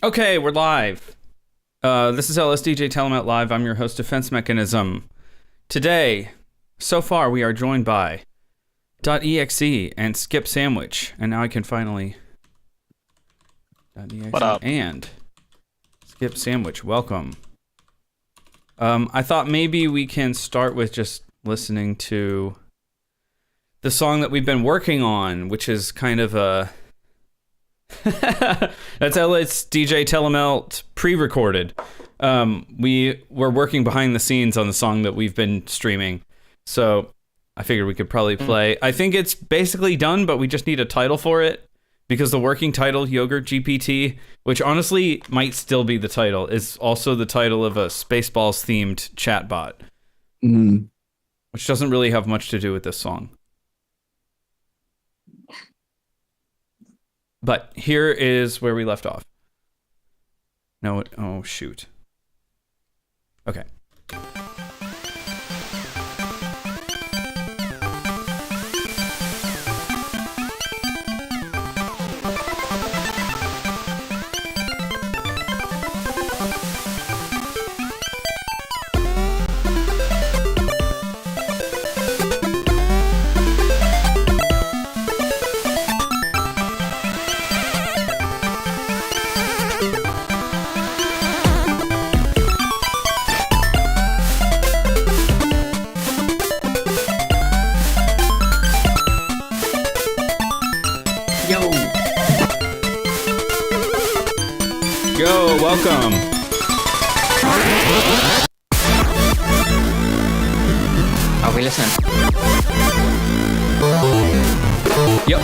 Okay, we're live. This is LSDJ Telemelt Live. I'm your host, Defense Mechanism. Today, so far, we are joined by .exe and Skip Sandwich. And now I can finally... .exe What up? And Skip Sandwich, welcome. I thought maybe we can start with just listening to the song that we've been working on, which is kind of a... That's LSDJ Telemelt pre-recorded. We were working behind the scenes on the song that we've been streaming, so I figured we could probably play. I think it's basically done, but we just need a title for it, because the working title, Yogurt GPT, which honestly might still be the title, is also the title of a Spaceballs themed chatbot, which doesn't really have much to do with this song. But here is where we left off. No, oh shoot. Okay. Yo, welcome. Are we listening? Yep.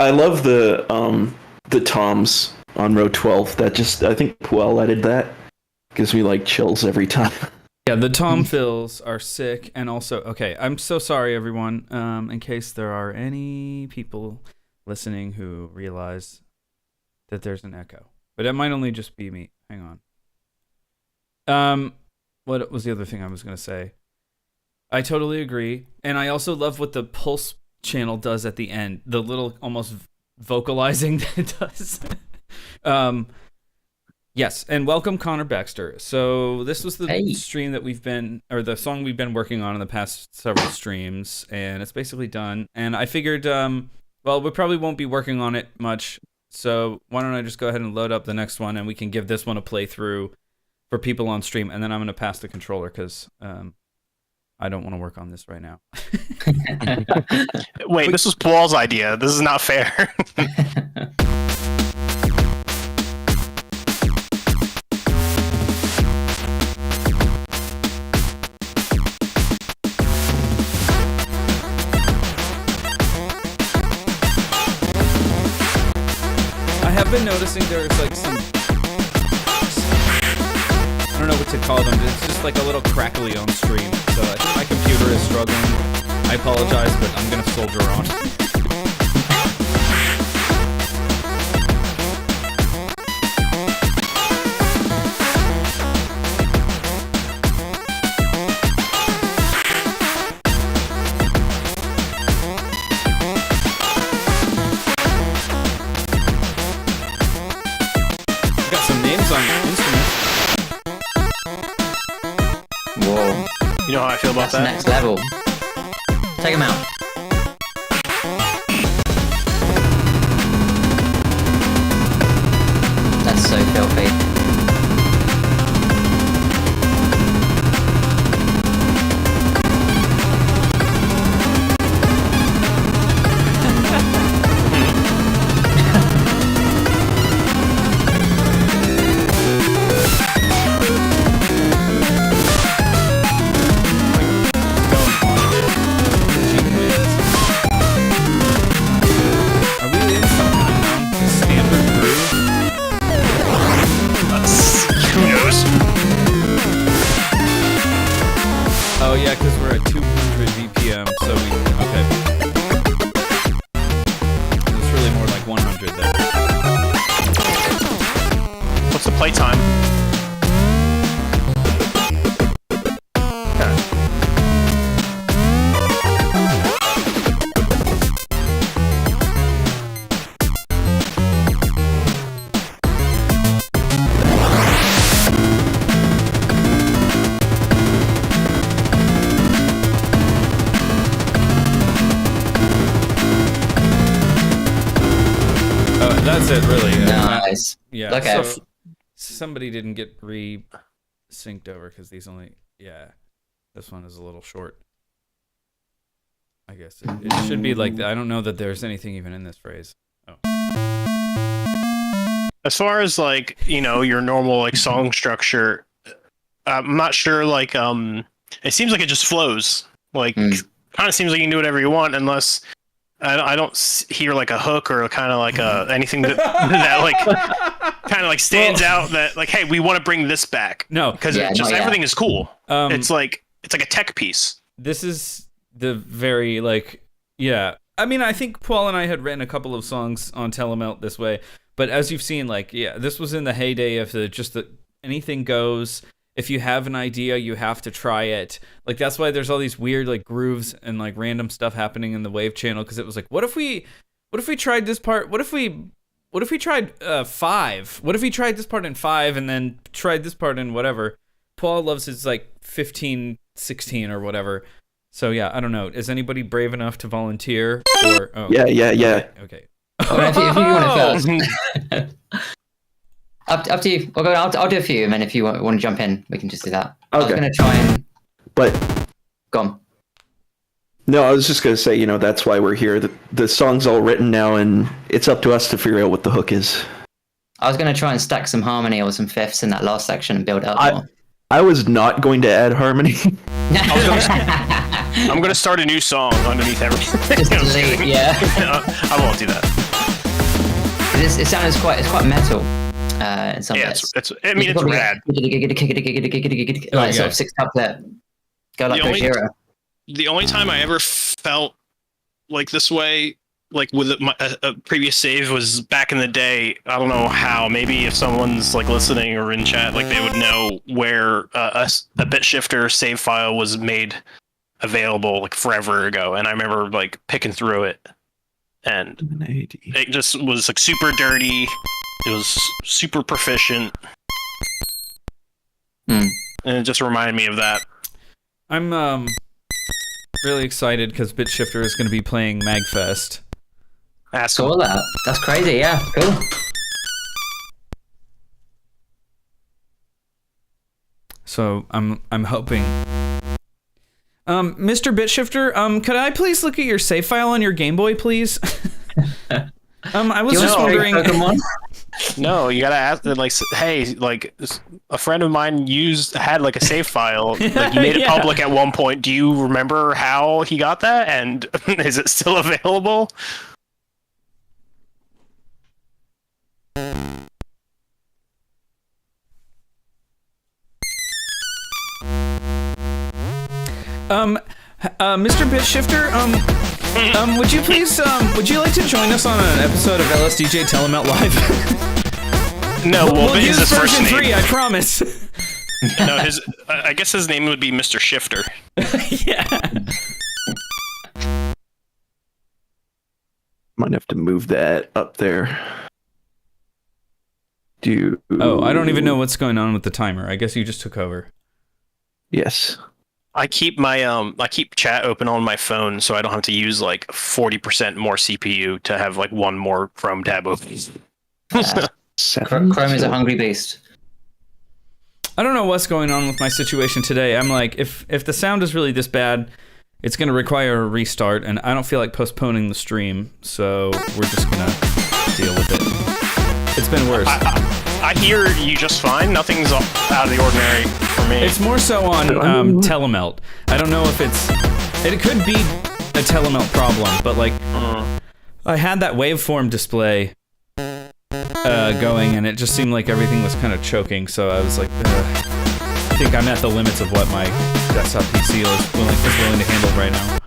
I love the toms on row 12. That just, I think Puel added that. Gives me like chills every time. Yeah, the tom fills are sick, and also, okay, I'm so sorry, everyone. In case there are any people listening who realize that there's an echo, but it might only just be me. Hang on. What was the other thing I was gonna say? I totally agree, and I also love what the pulse channel does at the end. The little almost vocalizing that it does. Yes, and welcome Connor Baxter. So this was the stream that the song we've been working on in the past several streams, and it's basically done. And I figured, well, we probably won't be working on it much, so why don't I just go ahead and load up the next one, and we can give this one a playthrough for people on stream, and then I'm going to pass the controller, because I don't want to work on this right now. Wait, this was Paul's idea. This is not fair. I've been noticing there's like some, I don't know what to call them, it's just like a little crackly on stream, so I think my computer is struggling. I apologize, but I'm gonna soldier on. You know how I feel about that? Next level. Take him out. That's so filthy. That's it, really. Nice. Yeah. Okay. So somebody didn't get re-synced over because these only. Yeah. This one is a little short. I guess it should be like that. I don't know that there's anything even in this phrase. Oh. As far as like, you know, your normal like song structure, I'm not sure. Like, it seems like it just flows. Like, kind of seems like you can do whatever you want, unless. I don't hear like a hook or kind of like anything that like kind of like stands out that like, hey, we want to bring this back. No, because everything is cool. It's like a tech piece. This is the very like, yeah. I mean, I think Paul and I had written a couple of songs on Telemelt this way, but as you've seen, like, yeah, this was in the heyday of the anything goes. If you have an idea, you have to try it. Like, that's why there's all these weird like grooves and like random stuff happening in the wave channel, because it was like, what if we tried this part? What if we tried 5? What if we tried this part in 5 and then tried this part in whatever? Paul loves his like 15, 16 or whatever. So yeah, I don't know. Is anybody brave enough to volunteer? Or Yeah. Okay. If you want to first. Up to you. I'll do a few, and then if you want to jump in, we can just do that. Okay. I was going to try and... But... Go on. No, I was just going to say, you know, that's why we're here. The song's all written now, and it's up to us to figure out what the hook is. I was going to try and stack some harmony or some fifths in that last section and build it up more. I was not going to add harmony. I'm going to start a new song underneath everything. Just delete, yeah. I won't do that. Because it sounds it's quite metal. In some Yeah, bits. it's rad. Like sort of six couplet. Go like Gojira. The only time I ever felt like this way, like with a previous save, was back in the day. I don't know how. Maybe if someone's like listening or in chat, like they would know where a bit shifter save file was made available like forever ago, and I remember like picking through it, and it just was like super dirty. It was super proficient, and it just reminded me of that. I'm really excited because BitShifter is going to be playing MagFest. Saw that. That's crazy. Yeah, cool. So I'm hoping. Mr. BitShifter, could I please look at your save file on your Game Boy, please? I was just wondering. No, you gotta ask. Like, hey, like a friend of mine had like a save file. Like, he made it public at one point. Do you remember how he got that? And is it still available? Mr. BitShifter, would you please, would you like to join us on an episode of LSDJ Telemelt Live? No, we'll Bit is use his first version name. 3, I promise. No, I guess his name would be Mr. Shifter. Yeah. Might have to move that up there. Oh, I don't even know what's going on with the timer. I guess you just took over. Yes. I keep my chat open on my phone so I don't have to use like 40% more CPU to have like one more Chrome tab open. Chrome is a hungry beast. I don't know what's going on with my situation today. I'm like, if the sound is really this bad, it's going to require a restart, and I don't feel like postponing the stream, so we're just going to deal with it. It's been worse. I hear you just fine. Nothing's out of the ordinary for me. It's more so on Telemelt. I don't know if it could be a Telemelt problem, but like, I had that waveform display going, and it just seemed like everything was kind of choking, so I was like, I think I'm at the limits of what my desktop PC is willing to handle right now.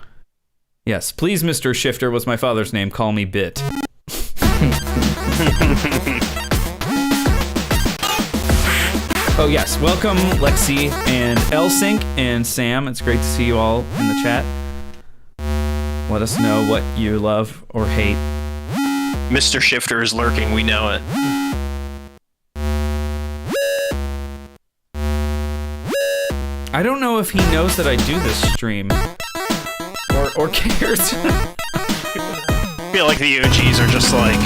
Yes, please, Mr. Shifter was my father's name. Call me Bit. Oh yes, welcome Lexi and L-Sync and Sam. It's great to see you all in the chat. Let us know what you love or hate. Mr. Shifter is lurking, we know it. I don't know if he knows that I do this stream or cares. I feel like the OGs are just like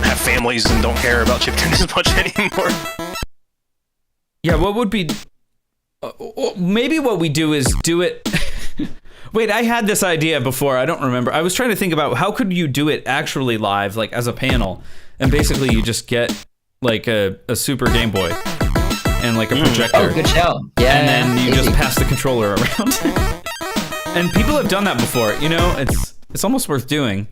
have families and don't care about chiptune as much anymore. Yeah, what would be... maybe what we do is do it... Wait, I had this idea before. I don't remember. I was trying to think about how could you do it actually live, like as a panel. And basically you just get like a Super Game Boy and like a projector. Oh, good show. Yeah. And then you just pass the controller around. And people have done that before. You know, it's almost worth doing.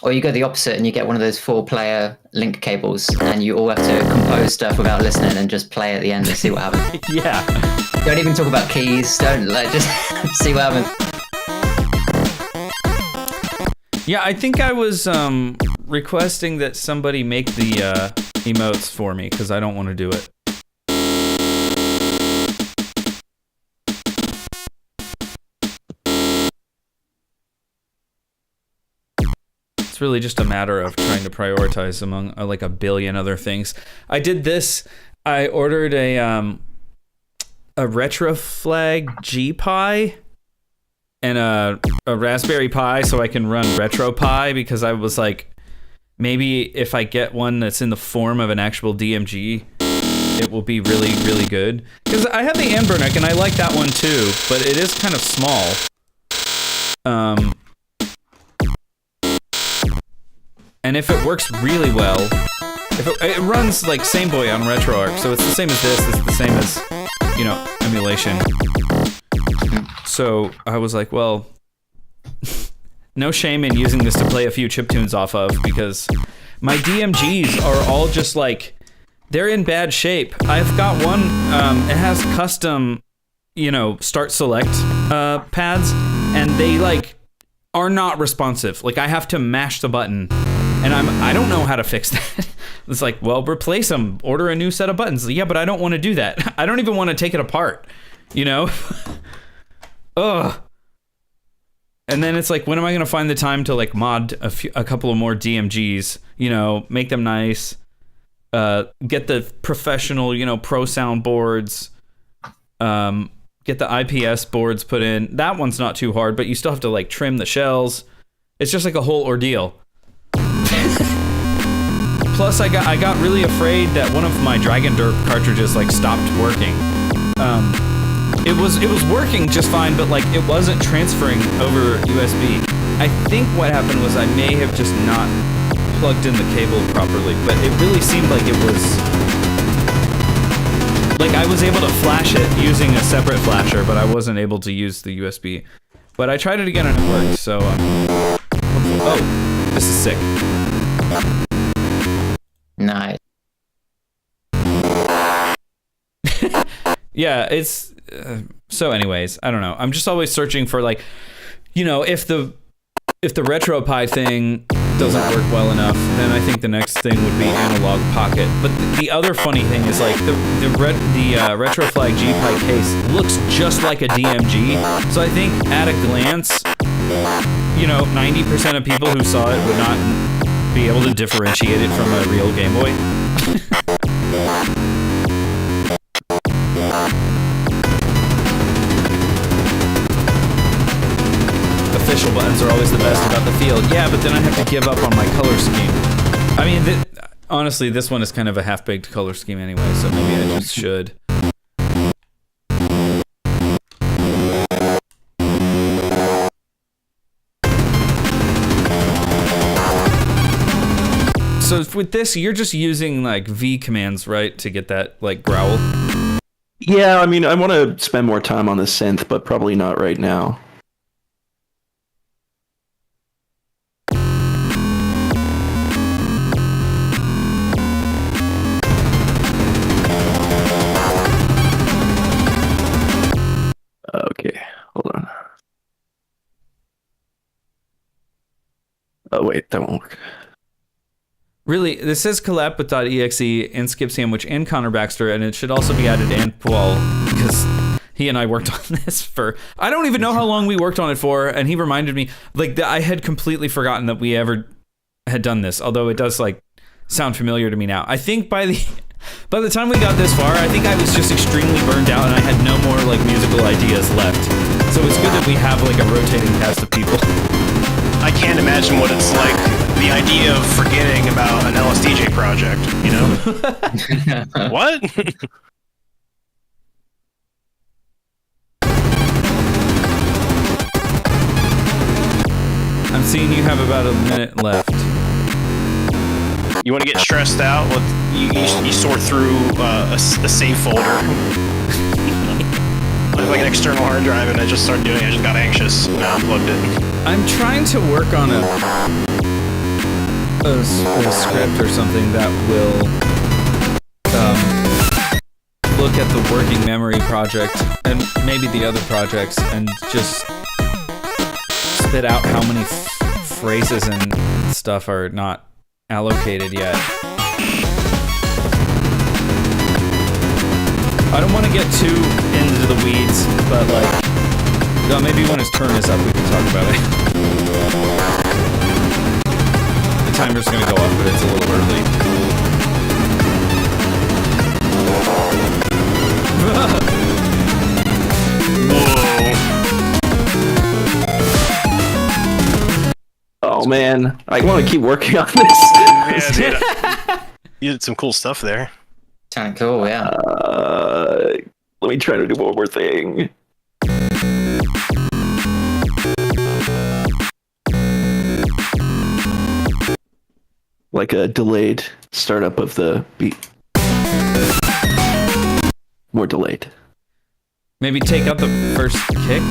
Or you go the opposite and you get one of those 4-player link cables and you all have to compose stuff without listening and just play at the end and see what happens. Yeah. Don't even talk about keys. Don't just see what happens. Yeah, I think I was requesting that somebody make the emotes for me because I don't want to do it. It's really just a matter of trying to prioritize among like a billion other things. I did this. I ordered a retroflag G Pi and a Raspberry Pi so I can run RetroPie because I was like, maybe if I get one that's in the form of an actual DMG, it will be really, really good. Because I have the Anbernic and I like that one too, but it is kind of small. And if it works really well, if it runs like Same Boy on RetroArch, so it's the same as this, it's the same as, you know, emulation. So I was like, well, no shame in using this to play a few chiptunes off of, because my DMGs are all just like, they're in bad shape. I've got one, it has custom, start select pads, and they like are not responsive. Like, I have to mash the button, and I don't know how to fix that. It's like, well, replace them, order a new set of buttons. Yeah, but I don't want to do that. I don't even want to take it apart, Ugh. And then it's like, when am I going to find the time to like mod a couple of more DMGs, make them nice, get the professional, pro sound boards, get the IPS boards put in. That one's not too hard, but you still have to like trim the shells. It's just like a whole ordeal. Plus, I got really afraid that one of my Dragon Derp cartridges like stopped working. It was working just fine, but like it wasn't transferring over USB. I think what happened was I may have just not plugged in the cable properly, but it really seemed like it was like I was able to flash it using a separate flasher, but I wasn't able to use the USB. But I tried it again and it worked. So, oh, this is sick. Nice. Yeah, it's so anyways, I don't know. I'm just always searching for like, if the RetroPie thing doesn't work well enough, then I think the next thing would be Analog Pocket. But the other funny thing is like the Retroflag G-Pi case looks just like a DMG. So I think at a glance, 90% of people who saw it would not be able to differentiate it from a real Game Boy. Official buttons are always the best about the field. Yeah, but then I have to give up on my color scheme. I mean, honestly, this one is kind of a half-baked color scheme anyway, so maybe I just should. So with this, you're just using like V commands, right, to get that like growl? Yeah, I mean, I want to spend more time on the synth, but probably not right now. Okay, hold on. Oh wait, that won't work. Really, this says collab with .exe and Skip Sandwich and Connor Baxter, and it should also be added and Paul, because he and I worked on this for, I don't even know how long we worked on it for, and he reminded me, like, I had completely forgotten that we ever had done this, although it does, like, sound familiar to me now. I think by the time we got this far, I think I was just extremely burned out, and I had no more, like, musical ideas left. So it's good that we have, like, a rotating cast of people. I can't imagine what it's like, the idea of forgetting about an LSDJ project, What? I'm seeing you have about a minute left. You want to get stressed out? You sort through a save folder. Like an external hard drive, and I just started doing it. I just got anxious and I unplugged it. I'm trying to work on a script or something that will look at the working memory project and maybe the other projects and just spit out how many phrases and stuff are not allocated yet. I don't want to get too into the weeds, but like, maybe when his turn is up, we can talk about it. The timer's gonna go off, but it's a little early. Whoa. Oh man, I want to keep working on this. Yeah, dude. You did some cool stuff there. Kind of cool, yeah. Let me try to do one more thing. Like a delayed startup of the beat. More delayed. Maybe take out the first kick?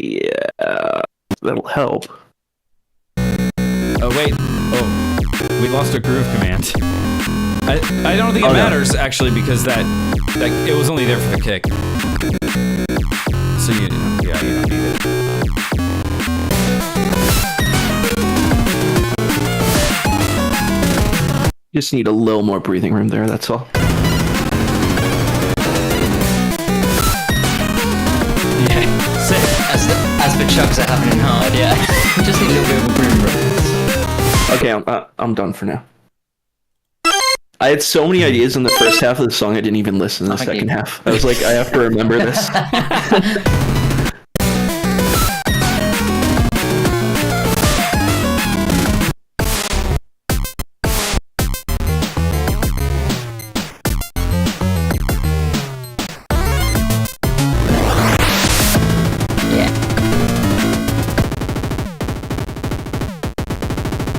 Yeah, that'll help. Oh wait. Oh, we lost a groove command. I don't think it matters actually because that it was only there for the kick. So you don't need it. Just need a little more breathing room there. That's all. As for chucks that happening hard, yeah. Just need a little bit of room. Okay, I'm done for now. I had so many ideas in the first half of the song, I didn't even listen to the second half. I was like, I have to remember this.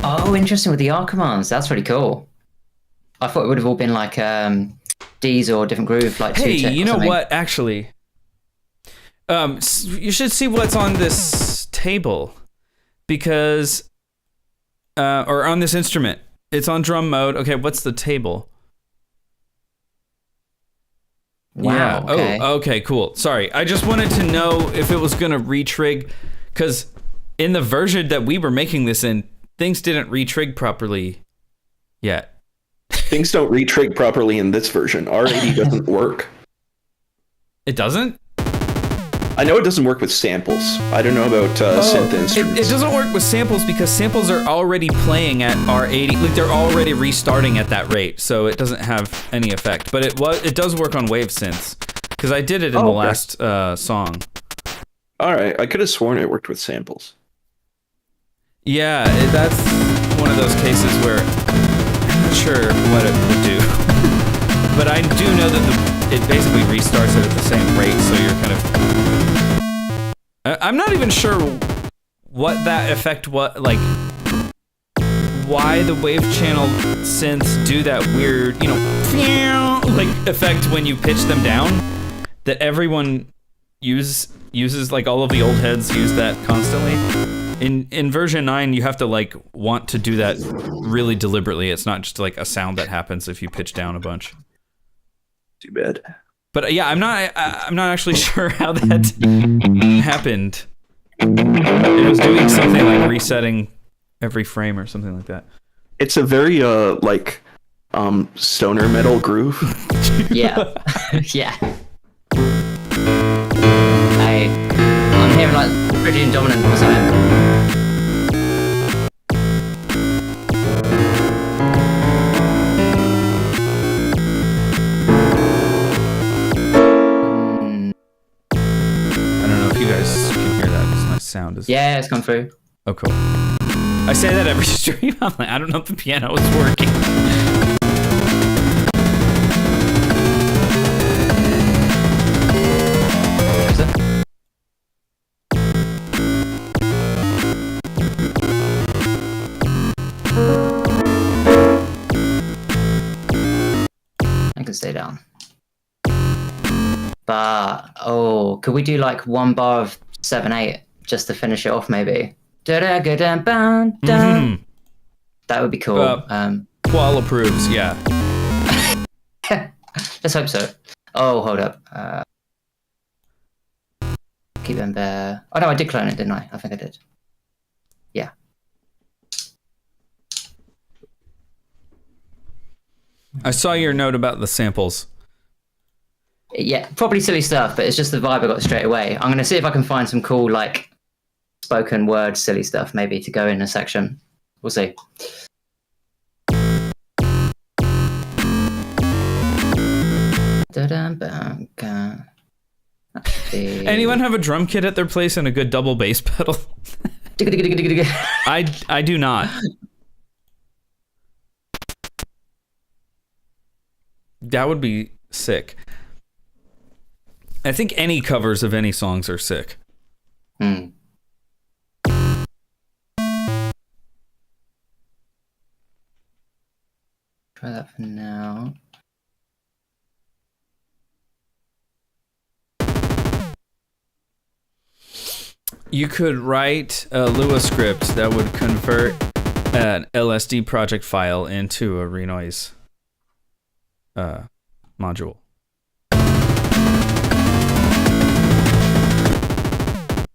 Oh, interesting with the R commands. That's really cool. I thought it would have all been like D's or different groove, like hey, you know something. what? Actually, you should see what's on this table because, or on this instrument. It's on drum mode. Okay, what's the table? Wow. Yeah. Okay. Oh, okay, cool. Sorry, I just wanted to know if it was gonna retrig, because in the version that we were making this in, things didn't retrig properly yet. Things don't retrig properly in this version. R80 doesn't work. It doesn't? I know it doesn't work with samples. I don't know about synth instruments. It doesn't work with samples because samples are already playing at R80. Like, they're already restarting at that rate, so it doesn't have any effect. But it does work on wave synths, because I did it in the last song. All right, I could have sworn it worked with samples. Yeah, that's one of those cases where I'm not sure what it would do. But I do know that it basically restarts it at the same rate, so you're kind of... I'm not even sure what that effect, why the wave channel synths do that weird, like effect when you pitch them down, that everyone uses, like all of the old heads use that constantly. In version 9, you have to want to do that really deliberately. It's not just like a sound that happens if you pitch down a bunch. Too bad. But yeah, I'm not actually sure how that happened. It was doing something like resetting every frame or something like that. It's a very stoner metal groove. Yeah. Yeah. I'm hearing like pretty dominant or something. Sound is it's gone through. Oh, cool. I say that every stream. I'm like, I don't know if the piano is working. I can stay down. But could we do like one bar of 7/8? Just to finish it off, maybe. That would be cool. Qual approves, yeah. Let's hope so. Oh, hold up. Keep them there. Oh no, I did clone it, didn't I? I think I did. Yeah. I saw your note about the samples. Yeah, probably silly stuff, but it's just the vibe I got straight away. I'm gonna see if I can find some cool spoken word silly stuff maybe to go in a section. We'll see. Anyone have a drum kit at their place and a good double bass pedal? I do not. That would be sick. I think any covers of any songs are sick. Try that for now. You could write a Lua script that would convert an LSD project file into a Renoise module.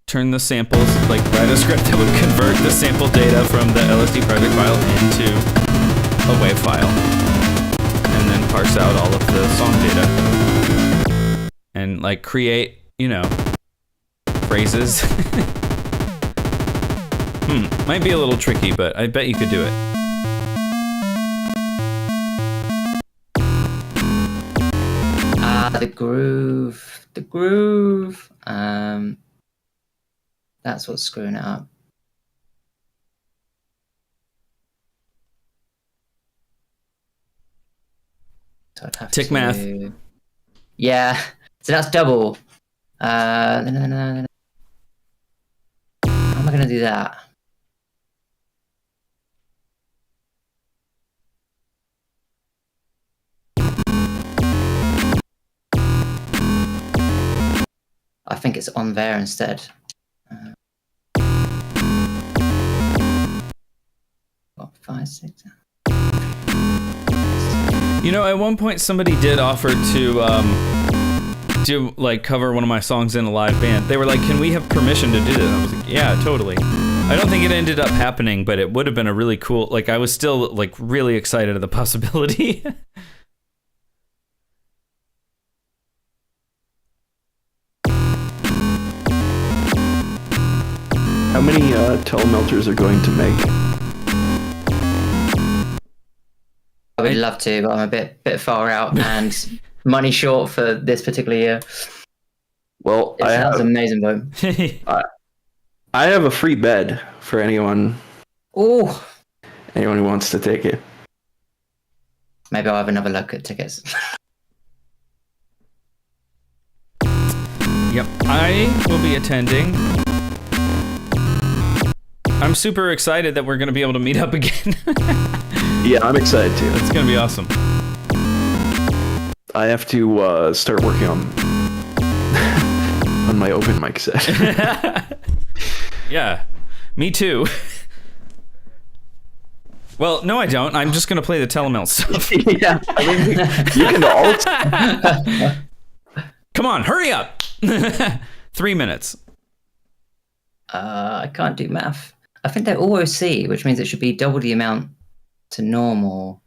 Turn the samples, like write a script that would convert the sample data from the LSD project file into a WAV file, and then parse out all of the song data, and like create, phrases. Might be a little tricky, but I bet you could do it. The groove. That's what's screwing it up. So I'd have Tick to... math. Yeah, so that's double. How am I going to do that? I think it's on there instead. What, 5, 6? At one point somebody did offer to like cover one of my songs in a live band. They were like, "Can we have permission to do that?" And I was like, "Yeah, totally." I don't think it ended up happening, but it would have been a really cool. Like, I was still like really excited at the possibility. How many telemelters are going to make? I would love to, but I'm a bit far out and money short for this particular year. Well, It sounds amazing, though. I have a free bed for anyone Oh, who wants to take it. maybe I'll have another look at tickets. Yep, I will be attending. I'm super excited that we're going to be able to meet up again. Yeah, I'm excited too. It's going to be awesome. I have to start working on my open mic set. Yeah, me too. Well, no, I don't. I'm just going to play the Telemelt stuff. Yeah, I mean, you can alt. Come on, hurry up. 3 minutes. I can't do math. I think they're all OC, which means it should be double the amount to normal.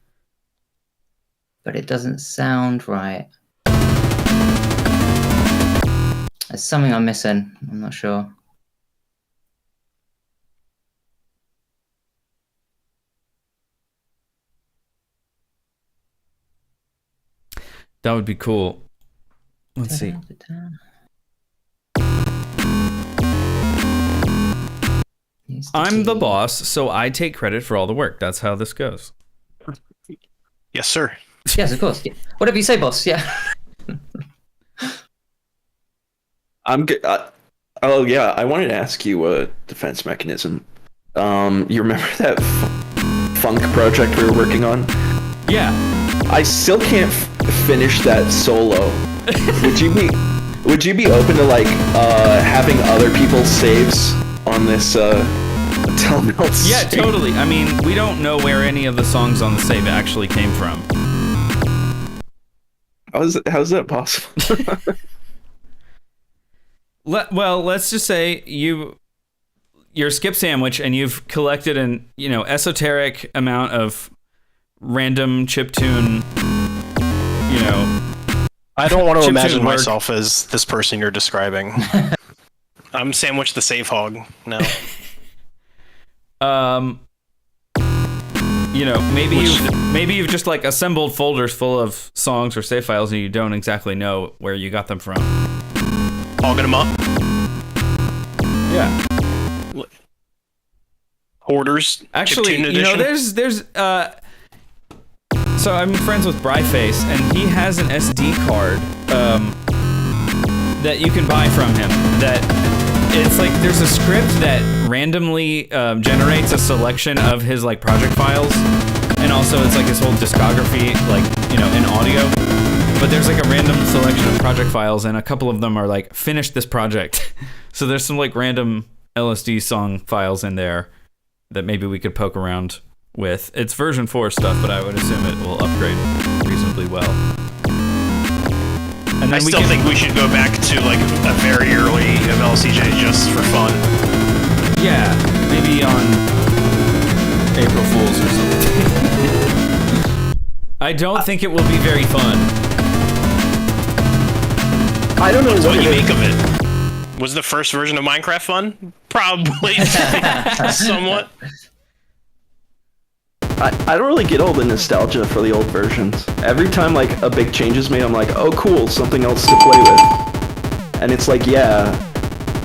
But it doesn't sound right. There's something I'm missing. I'm not sure. That would be cool. Let's see. I'm the boss, so I take credit for all the work. That's how this goes. Yes, sir. Yes, of course. Yeah. Whatever you say, boss. Yeah. I'm good. Oh yeah, I wanted to ask you a defense mechanism. You remember that funk project we were working on? Yeah. I still can't finish that solo. Would you be open to like having other people's saves on this Telemelt? Yeah, totally. I mean, we don't know where any of the songs on the save actually came from. How's that possible? Well, let's just say you're Skip Sandwich and you've collected an esoteric amount of random chiptune. I don't want to chiptune imagine work. myself as this person you're describing. I'm Sandwich the Save Hog now. Maybe you've just like assembled folders full of songs or save files and you don't exactly know where you got them from. Hogging them up. Yeah. Hoarders. Actually, chiptune edition. there's so I'm friends with Bryface and he has an SD card that you can buy from him that it's like there's a script that randomly generates a selection of his like project files, and also it's like his whole discography in audio, but there's like a random selection of project files and a couple of them are like finish this project. So there's some like random LSD song files in there that maybe we could poke around with. It's version 4 stuff, but I would assume it will upgrade reasonably well. And I still think we should go back to like a very early LSDJ just for fun. Yeah, maybe on April Fools or something. I don't think it will be very fun. I don't know what you make of it. Was the first version of Minecraft fun? Probably. Somewhat. I don't really get all the nostalgia for the old versions. Every time like a big change is made, I'm like, oh cool, something else to play with. And it's like, yeah,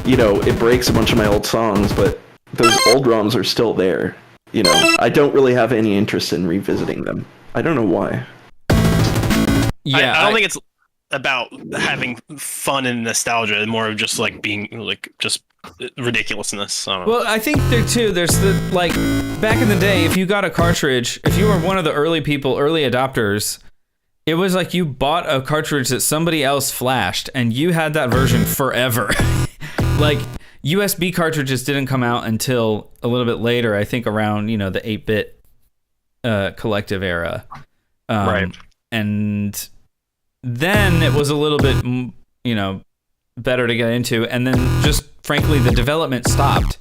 you know, it breaks a bunch of my old songs, but those old ROMs are still there. You know, I don't really have any interest in revisiting them. I don't know why. Yeah, I don't think it's about having fun and nostalgia, more of just like being like just ridiculousness. I don't know. Well, I think there's the, like, back in the day, if you got a cartridge, if you were one of the early adopters, it was like you bought a cartridge that somebody else flashed and you had that version forever. Like, USB cartridges didn't come out until a little bit later, I think around, you know, the 8-bit collective era. Right. And then it was a little bit, you know, better to get into, and then just frankly the development stopped.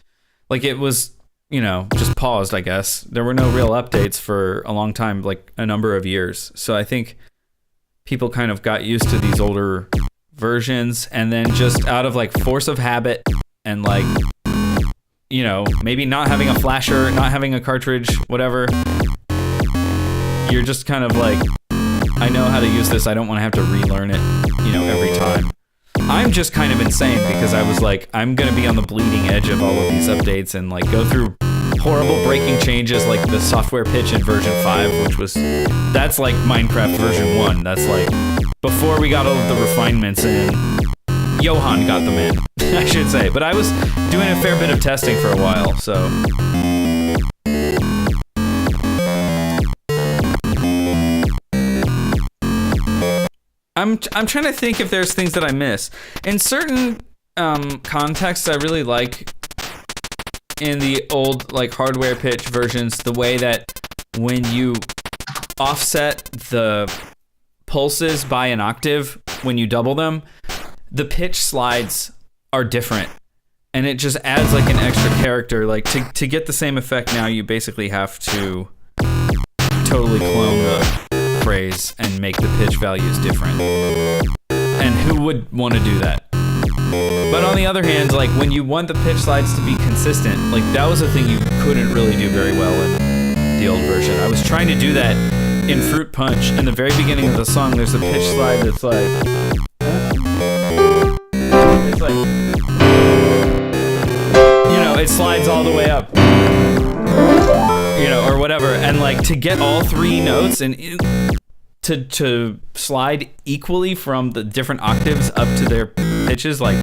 Like, it was, you know, just paused, I guess. There were no real updates for a long time, like a number of years. So I think people kind of got used to these older versions, and then just out of like force of habit and like, you know, maybe not having a flasher, not having a cartridge, whatever, you're just kind of like, I know how to use this, I don't want to have to relearn it, you know, every time. I'm just kind of insane because I was like, I'm going to be on the bleeding edge of all of these updates and like go through horrible breaking changes like the software pitch in version 5, which was, that's like Minecraft version 1. That's like before we got all of the refinements in. Johan got them in, I should say. But I was doing a fair bit of testing for a while, so. I'm trying to think if there's things that I miss. In certain contexts, I really like in the old like hardware pitch versions the way that when you offset the pulses by an octave when you double them, the pitch slides are different, and it just adds like an extra character. Like to get the same effect now, you basically have to totally clone the phrase and make the pitch values different. And who would want to do that? But on the other hand, like when you want the pitch slides to be consistent, like that was a thing you couldn't really do very well in the old version. I was trying to do that in Fruit Punch. In the very beginning of the song, there's a pitch slide that's like, it's like, you know, it slides all the way up, you know, or whatever. And like to get all three notes and to slide equally from the different octaves up to their pitches, like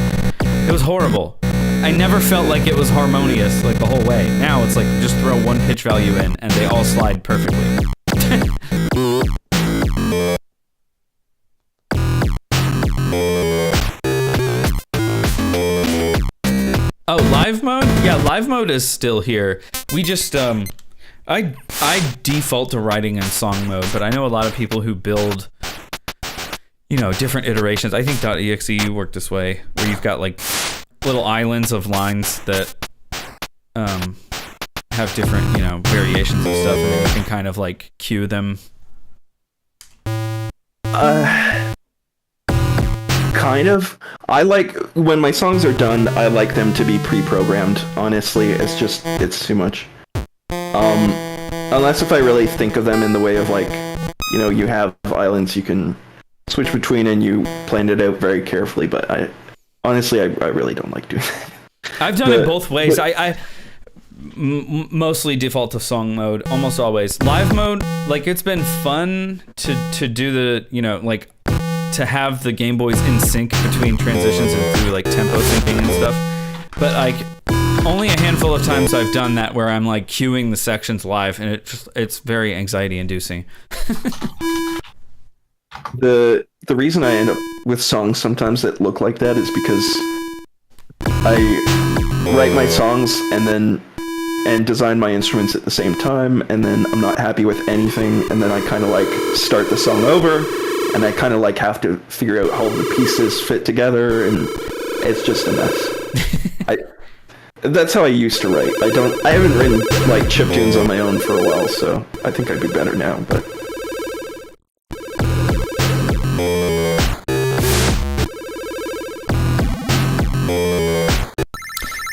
it was horrible. I never felt like it was harmonious like the whole way. Now it's like just throw one pitch value in and they all slide perfectly. Oh, live mode? Yeah, live mode is still here. We just I default to writing in song mode, but I know a lot of people who build, you know, different iterations. I think .exe worked this way, where you've got like little islands of lines that have different, you know, variations of stuff, and then you can kind of like cue them. Kind of. I like when my songs are done, I like them to be pre-programmed. Honestly, it's too much. Unless if I really think of them in the way of like, you know, you have islands you can switch between and you planned it out very carefully, but I really don't like doing that. I've done it both ways. I mostly default to song mode, almost always. Live mode, like it's been fun to do the, you know, like to have the Game Boys in sync between transitions and do like tempo syncing and stuff. But like only a handful of times I've done that where I'm like queuing the sections live, and it's very anxiety inducing. The reason I end up with songs sometimes that look like that is because write my songs and design my instruments at the same time, and then I'm not happy with anything, and then I kind of like start the song over, and I kind of like have to figure out how the pieces fit together, and it's just a mess. That's how I used to write. I haven't written like chiptunes on my own for a while, so I think I'd be better now, but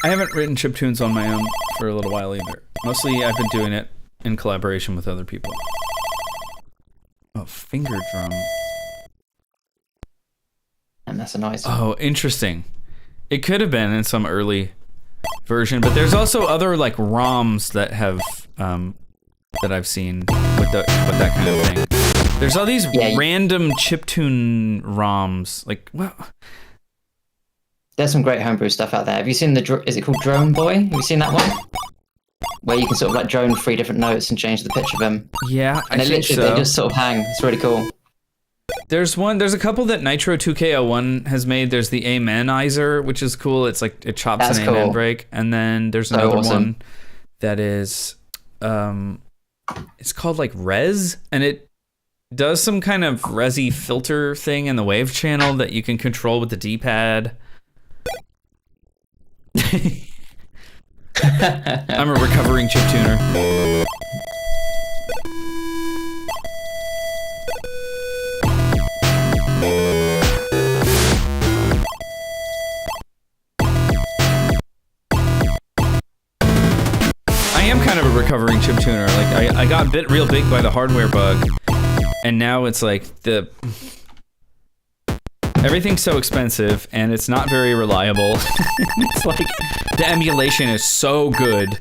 I haven't written chiptunes on my own for a little while either. Mostly I've been doing it in collaboration with other people. Oh, finger drum. And that's a nice one. Oh, interesting. It could have been in some early version, but there's also other like ROMs that have that I've seen with that kind of thing. There's all these random chiptune ROMs. Like, what? There's some great homebrew stuff out there. Have you seen is it called Drone Boy? Have you seen that one? Where you can sort of like drone 3 different notes and change the pitch of them. Yeah, and they just sort of hang. It's really cool. There's a couple that Nitro 2K01 has made. There's the Amenizer, which is cool. It's like it chops an amen break. And then there's another one that is it's called like Res, and it does some kind of Resi filter thing in the wave channel that you can control with the D-pad. I'm a recovering chiptuner. I am kind of a recovering chiptuner. Like I got bit real big by the hardware bug, and now it's like everything's so expensive and it's not very reliable. It's like the emulation is so good.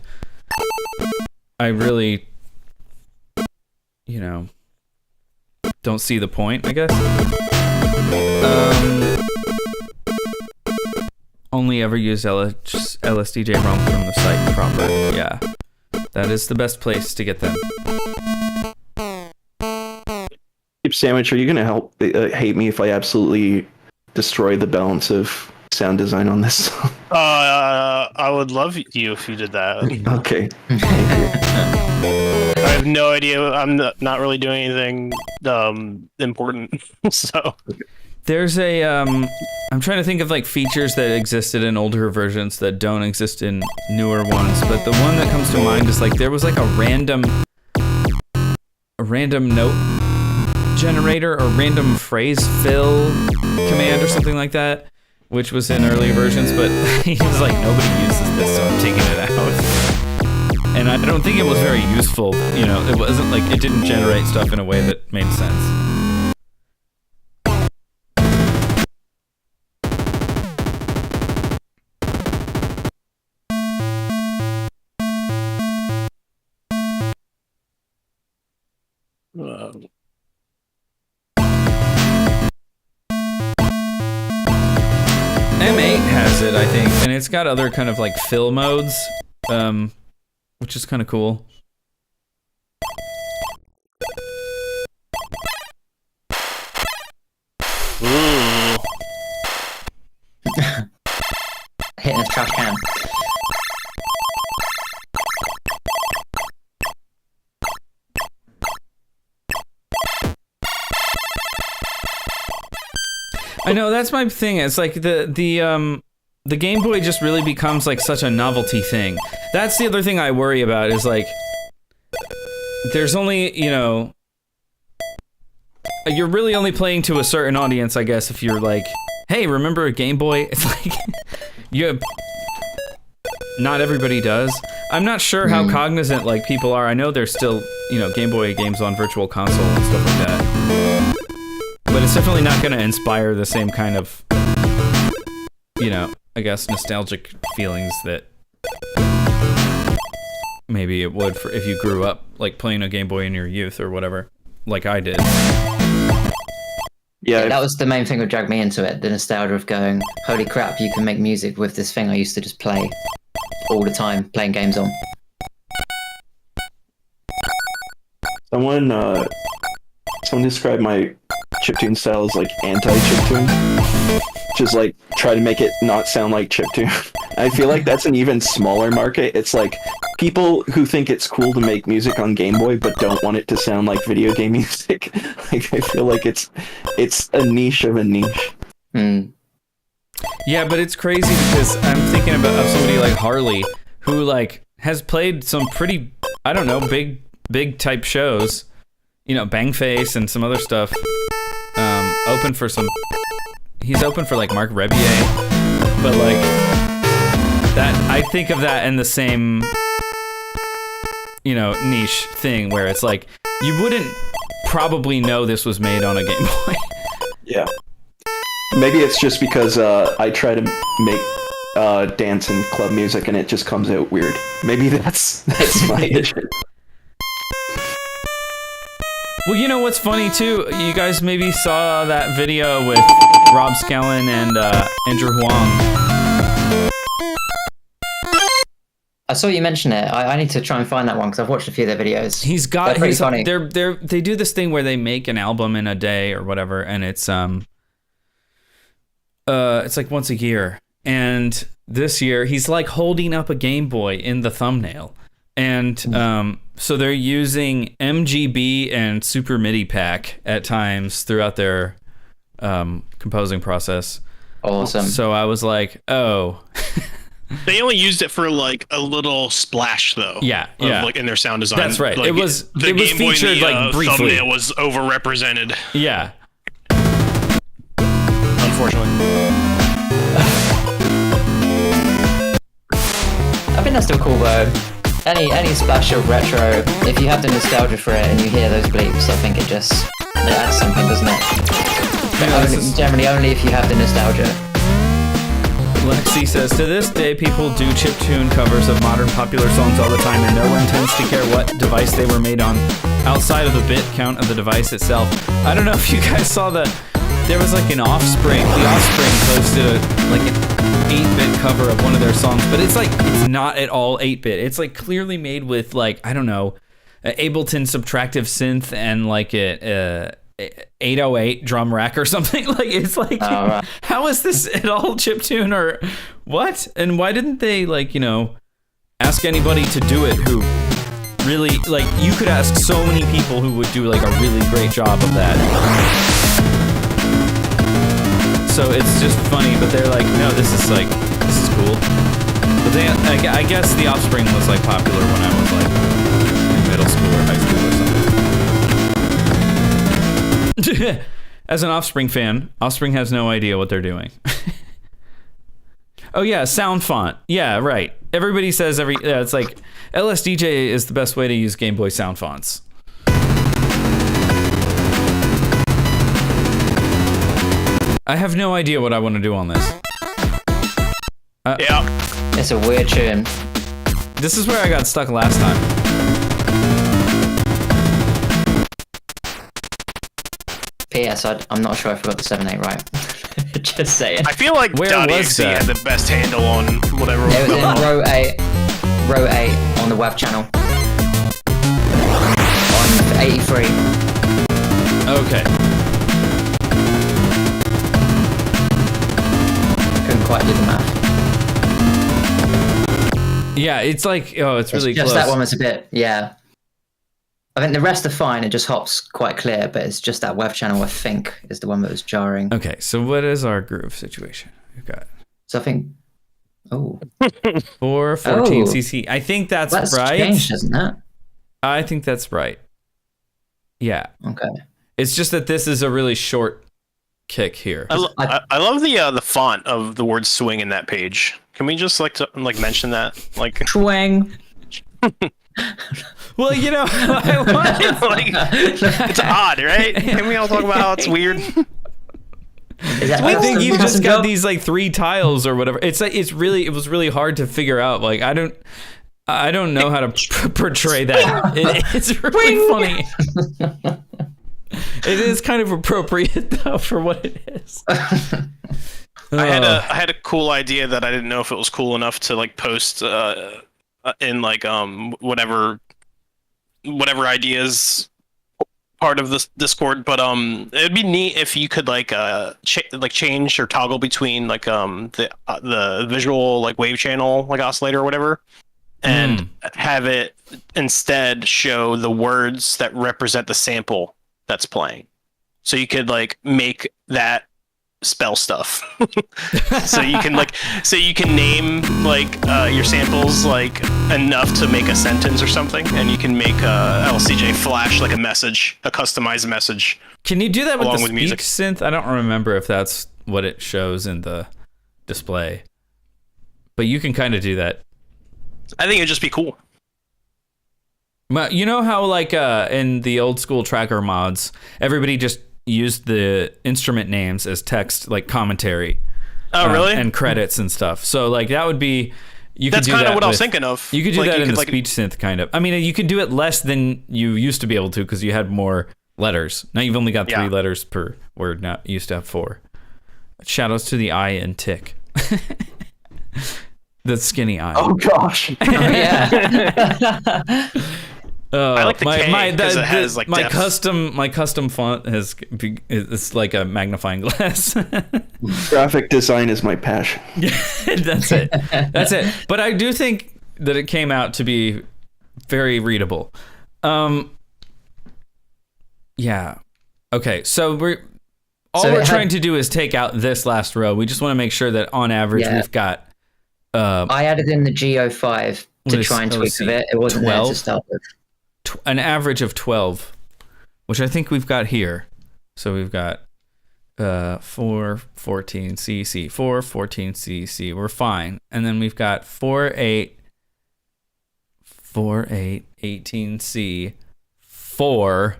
I really, don't see the point, I guess. Only ever use LSDJ ROM from the site proper. Yeah, that is the best place to get them. Sandwich, are you gonna hate me if I absolutely destroy the balance of sound design on this song? I would love you if you did that. Okay. I have no idea. I'm not really doing anything important. So there's a I'm trying to think of like features that existed in older versions that don't exist in newer ones, but the one that comes to mind is like there was like a random note generator or random phrase fill command or something like that, which was in earlier versions, but he was like, nobody uses this, so I'm taking it out. And I don't think it was very useful. It wasn't like it didn't generate stuff in a way that made sense. M8 has it, I think, and it's got other kind of like fill modes, which is kind of cool. Ooh. Hitting a trash can. I know, that's my thing. It's like the Game Boy just really becomes like such a novelty thing. That's the other thing I worry about is like there's only, you're really only playing to a certain audience, I guess, if you're like, hey, remember a Game Boy? It's like not everybody does. I'm not sure how cognizant like people are. I know there's still, Game Boy games on Virtual Console and stuff like that. But it's definitely not going to inspire the same kind of, I guess, nostalgic feelings that maybe it would for if you grew up like playing a Game Boy in your youth or whatever, like I did. Yeah, that was the main thing that dragged me into it, the nostalgia of going, holy crap, you can make music with this thing I used to just play all the time, playing games on. Someone described my chiptune style as like anti-chiptune. Just like try to make it not sound like chiptune. I feel like that's an even smaller market. It's like people who think it's cool to make music on Game Boy but don't want it to sound like video game music. Like I feel like it's a niche of a niche. Yeah, but it's crazy because I'm thinking of somebody like Harley who like has played some pretty, I don't know, big type shows, you know, Bangface and some other stuff. He's open for like Mark Rebier, but like that, I think of that in the same, you know, niche thing where it's like you wouldn't probably know this was made on a Game Boy. Yeah. Maybe it's just because I try to make dance and club music and it just comes out weird. Maybe that's my issue. Well, you know what's funny too? You guys maybe saw that video with Rob Scallon and Andrew Huang. I saw you mention it. I need to try and find that one because I've watched a few of their videos. They're pretty funny. They do this thing where they make an album in a day or whatever, and it's like once a year. And this year he's like holding up a Game Boy in the thumbnail. And so they're using MGB and Super MIDI pack at times throughout their composing process. Awesome. So I was like, oh. They only used it for like a little splash though. Yeah. Like in their sound design. That's right. Like, it was Game Boy featured like briefly. Thumbnail was overrepresented. Yeah. Unfortunately. I think that's still cool though. Any splash of retro, if you have the nostalgia for it and you hear those bleeps, I think it adds something, doesn't it? Generally only if you have the nostalgia. Lexi says, to this day, people do chiptune covers of modern popular songs all the time, and no one tends to care what device they were made on, outside of the bit count of the device itself. I don't know if you guys saw there was like an Offspring. The Offspring posted like an 8-bit cover of one of their songs, but it's not at all 8-bit. It's like clearly made with like, I don't know, Ableton subtractive synth and like a 808 drum rack or something. Like it's like, right. How is this at all chiptune or what? And why didn't they like, you know, ask anybody to do it who really, like, you could ask so many people who would do like a really great job of that. So it's just funny, but they're like, no, this is cool. But I guess the Offspring was like popular when I was like in middle school or high school or something. As an Offspring fan, Offspring has no idea what they're doing. Oh yeah, sound font. Yeah, right. Everybody says it's like LSDJ is the best way to use Game Boy sound fonts. I have no idea what I want to do on this. Yeah. It's a weird tune. This is where I got stuck last time. P.S. I'm not sure if I got the 7/8 right. Just saying. I feel like .exe had the best handle on whatever. It was in row 8 on the WAV channel. On 83. Okay. Quite do the math. Yeah, it's like, it's really just close. That one was a bit, yeah. I think the rest are fine. It just hops quite clear, but it's just that WAV channel, I think, is the one that was jarring. Okay, so what is our groove situation? We've got. So I think. 414 cc. I think that's right. Changed, isn't it? I think that's right. Yeah. Okay. It's just that this is a really short kick here. I love the font of the word swing in that page. Can we just mention that? Like swing. Well, you know, it's odd, right? Can we all talk about how it's weird? I think you've just got these like 3 tiles or whatever. It was really hard to figure out. Like I don't know how to portray that. It's really funny. It is kind of appropriate though for what it is. I had a cool idea that I didn't know if it was cool enough to like post in like whatever ideas part of this Discord, but it'd be neat if you could like change or toggle between like the visual like wave channel like oscillator or whatever, and have it instead show the words that represent the sample that's playing. So you could like make that spell stuff. so you can name like your samples like enough to make a sentence or something, and you can make LSDJ flash like a message, a customized message. Can you do that with the speech music synth? I don't remember if that's what it shows in the display, but you can kind of do that. I think it'd just be cool. But you know how like in the old school tracker mods, everybody just used the instrument names as text, like commentary. Oh, really? And credits and stuff. So like that would be. That's kind of what I was thinking of. You could do like, that in the like, speech synth, kind of. I mean, you could do it less than you used to be able to because you had more letters. Now you've only got 3 letters per word. Now you used to have 4. Shoutouts to the I in tick. The skinny I. Oh gosh. Oh, yeah. I like the K because it has like my depth. custom font it's like a magnifying glass. Graphic design is my passion. That's it. But I do think that it came out to be very readable. Yeah. Okay. So we're trying to do is take out this last row. We just want to make sure that on average we've got. I added in the G05 to try and tweak a bit. It wasn't 12? There to start with. An average of 12, which I think we've got here. So we've got 4, 14 CC, 4, 14 CC. We're fine. And then we've got 4, 8, 4, 8, 18 C, 4,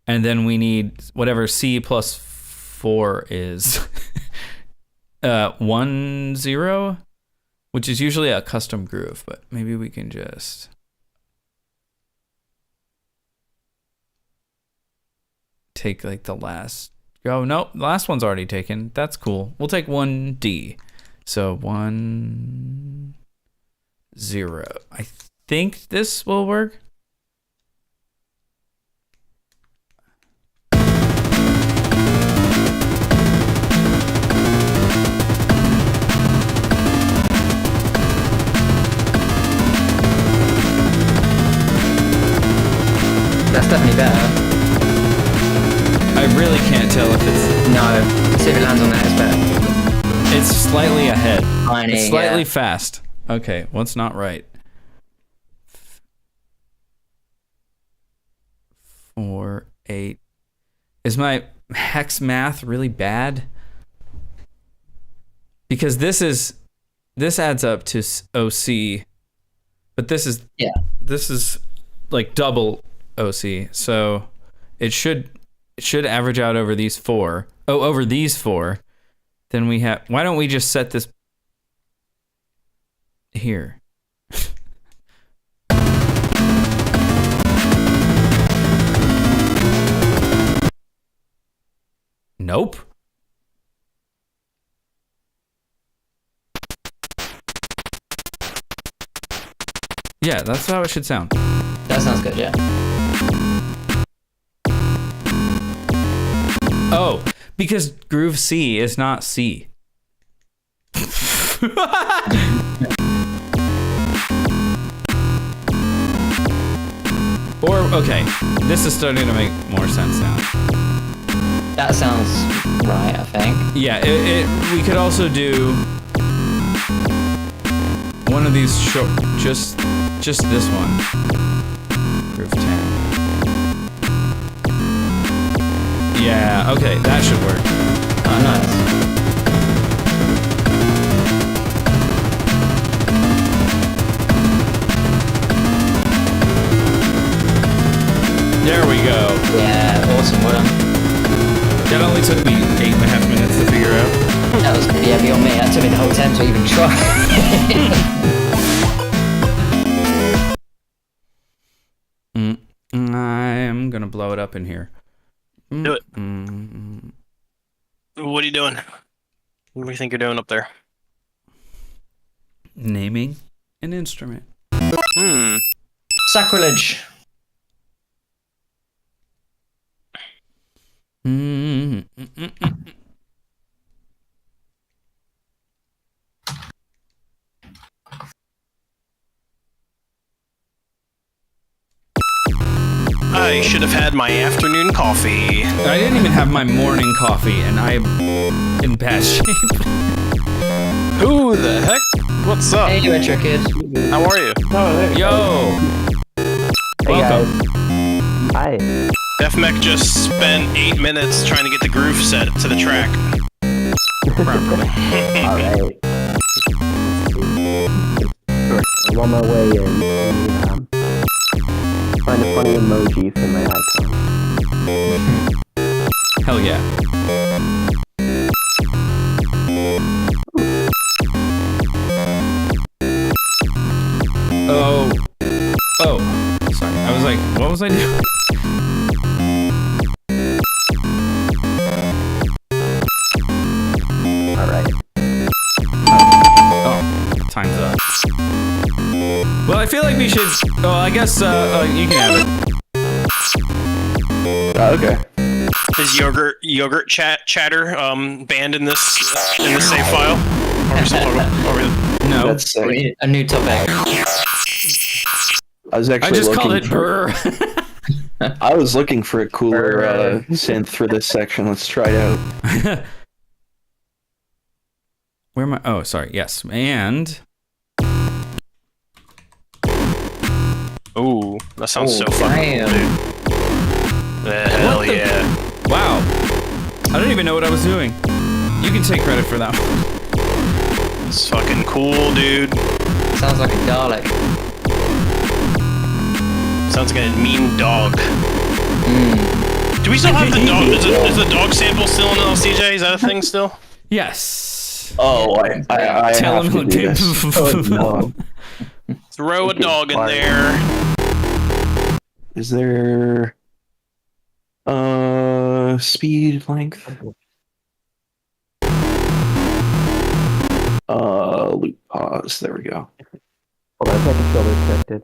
and then we need whatever C plus 4 is. 1, 0, which is usually a custom groove, but maybe we can just take like the last. Oh no, the last one's already taken. That's cool. We'll take 1D. So 1, 0. I think this will work. That's definitely better. I really can't tell if it's... No. See if it lands on that, it's better. It's slightly ahead. Tiny, it's slightly fast. Okay, what's not right? 4, 8. Is my hex math really bad? Because this adds up to OC, but this is like double OC, so it should average out over these 4. Oh, over these 4. Then we have. Why don't we just set this here? Nope. Yeah, that's how it should sound. That sounds good, yeah. Oh, because groove C is not C. Or, okay, this is starting to make more sense now. That sounds right, I think. Yeah, we could also do one of these short, just this one. Groove 10. Yeah, okay, that should work. Oh, nice. There we go. Yeah, awesome, well done. That only took me 8.5 minutes to figure out. That was, beyond me. That took me the whole time to even try. I'm gonna blow it up in here. Do it. What are you doing? What do you think you're doing up there? Naming an instrument. Sacrilege. I should have had my afternoon coffee. I didn't even have my morning coffee, and I'm in bad shape. Who the heck? What's up? Hey, retrokid. How are you? Yo! Welcome. Hi. Defmech just spent 8 minutes trying to get the groove set to the track. Properly. Alright. I'm on my way in. Find a funny emoji for my icon. Hell yeah. Oh. Sorry. I was like, what was I doing? Alright. Oh, time's up. Well, I feel like we should. Oh, I guess you can have it. Okay. Is yogurt chatter banned in this save file? No, That's sick. We need a new topic. I was actually I just called looking it brr. I was looking for a cooler synth for this section. Let's try it out. Where am I? Oh, sorry. Yes, and Ooh, that sounds so fucking Damn. cool, dude. Hell What the- yeah. wow, I don't even know what I was doing. You can take credit for that one. It's fucking cool, dude. Sounds like a Dalek. Sounds like a mean dog. Do we still have the dog? Is the dog sample still in LSDJ? Is that a thing still? Yes. Oh, I have to do this. Oh, no. Throw a dog in there. Is there speed length? Loop pause. There we go. Hold on, if I can shoulder corrected.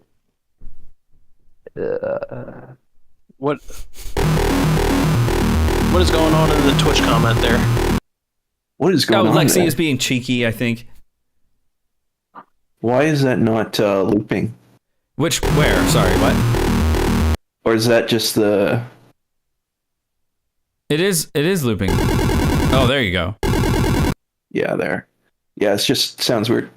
What is going on in the Twitch comment there? What is Oh, going on Lexi there? is being cheeky, I think. Why is that not looping? Where? Sorry, what? Or is that just the... It is looping. Oh, there you go. Yeah, there. Yeah, it just sounds weird.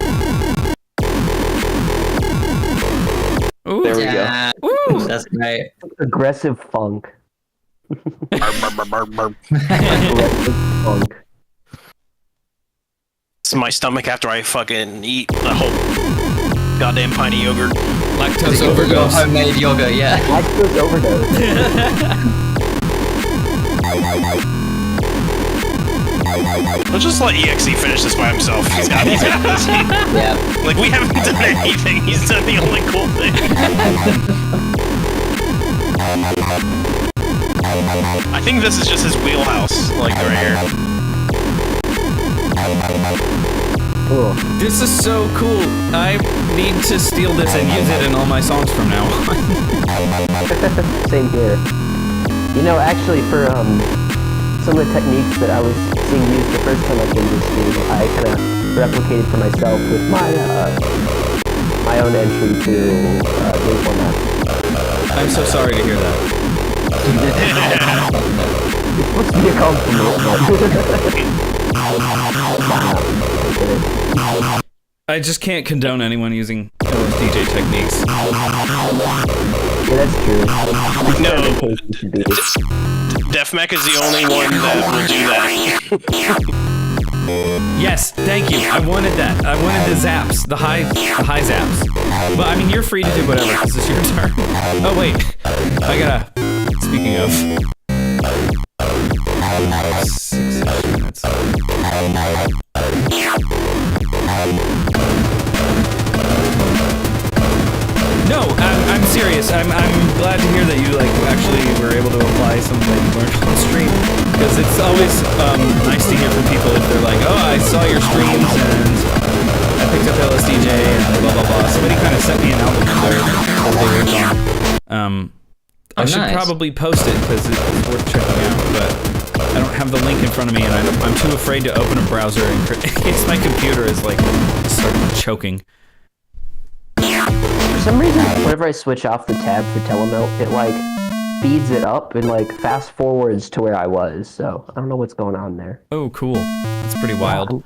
Ooh. There we go. Yeah. Woo! That's great. Aggressive funk. Oh, Aggressive funk. It's my stomach after I fucking eat the whole goddamn pint of yogurt. Lactose Your overdose. homemade yogurt, yeah. Lactose overdose. Let's just let EXE finish this by himself. He's got this. Yeah. Like, we haven't done anything. He's done the only cool thing. I think this is just his wheelhouse, like right here. Cool. This is so cool. I need to steal this and use it in all my songs from now on. Same here. You know, actually, for some of the techniques that I was seeing used the first time I came to the stream, I kind of replicated for myself with my my own entry to game format. I'm so sorry to hear that. It's supposed to be a compliment, but... I just can't condone anyone using LSDJ techniques. Yeah, that's true. No, Experimentation should be. Defmech is the only one that will do that. Yes, thank you. I wanted that. I wanted the zaps, the high zaps. But I mean, you're free to do whatever because it's your turn. Oh wait, I gotta. Speaking of, 6 minutes. No, I'm serious. I'm glad to hear that you actually were able to apply something that you learned on stream, because it's always nice to hear from people if they're like, oh, I saw your streams and I picked up LSDJ and blah blah blah. Somebody kind of sent me an album that they worked on. I should nice. probably post it because it's worth checking out, but I don't have the link in front of me and I'm too afraid to open a browser in case my computer is starting choking. For some reason, whenever I switch off the tab for Telemelt, speeds it up and like fast forwards to where I was. So I don't know what's going on there. Oh, cool. That's pretty wild.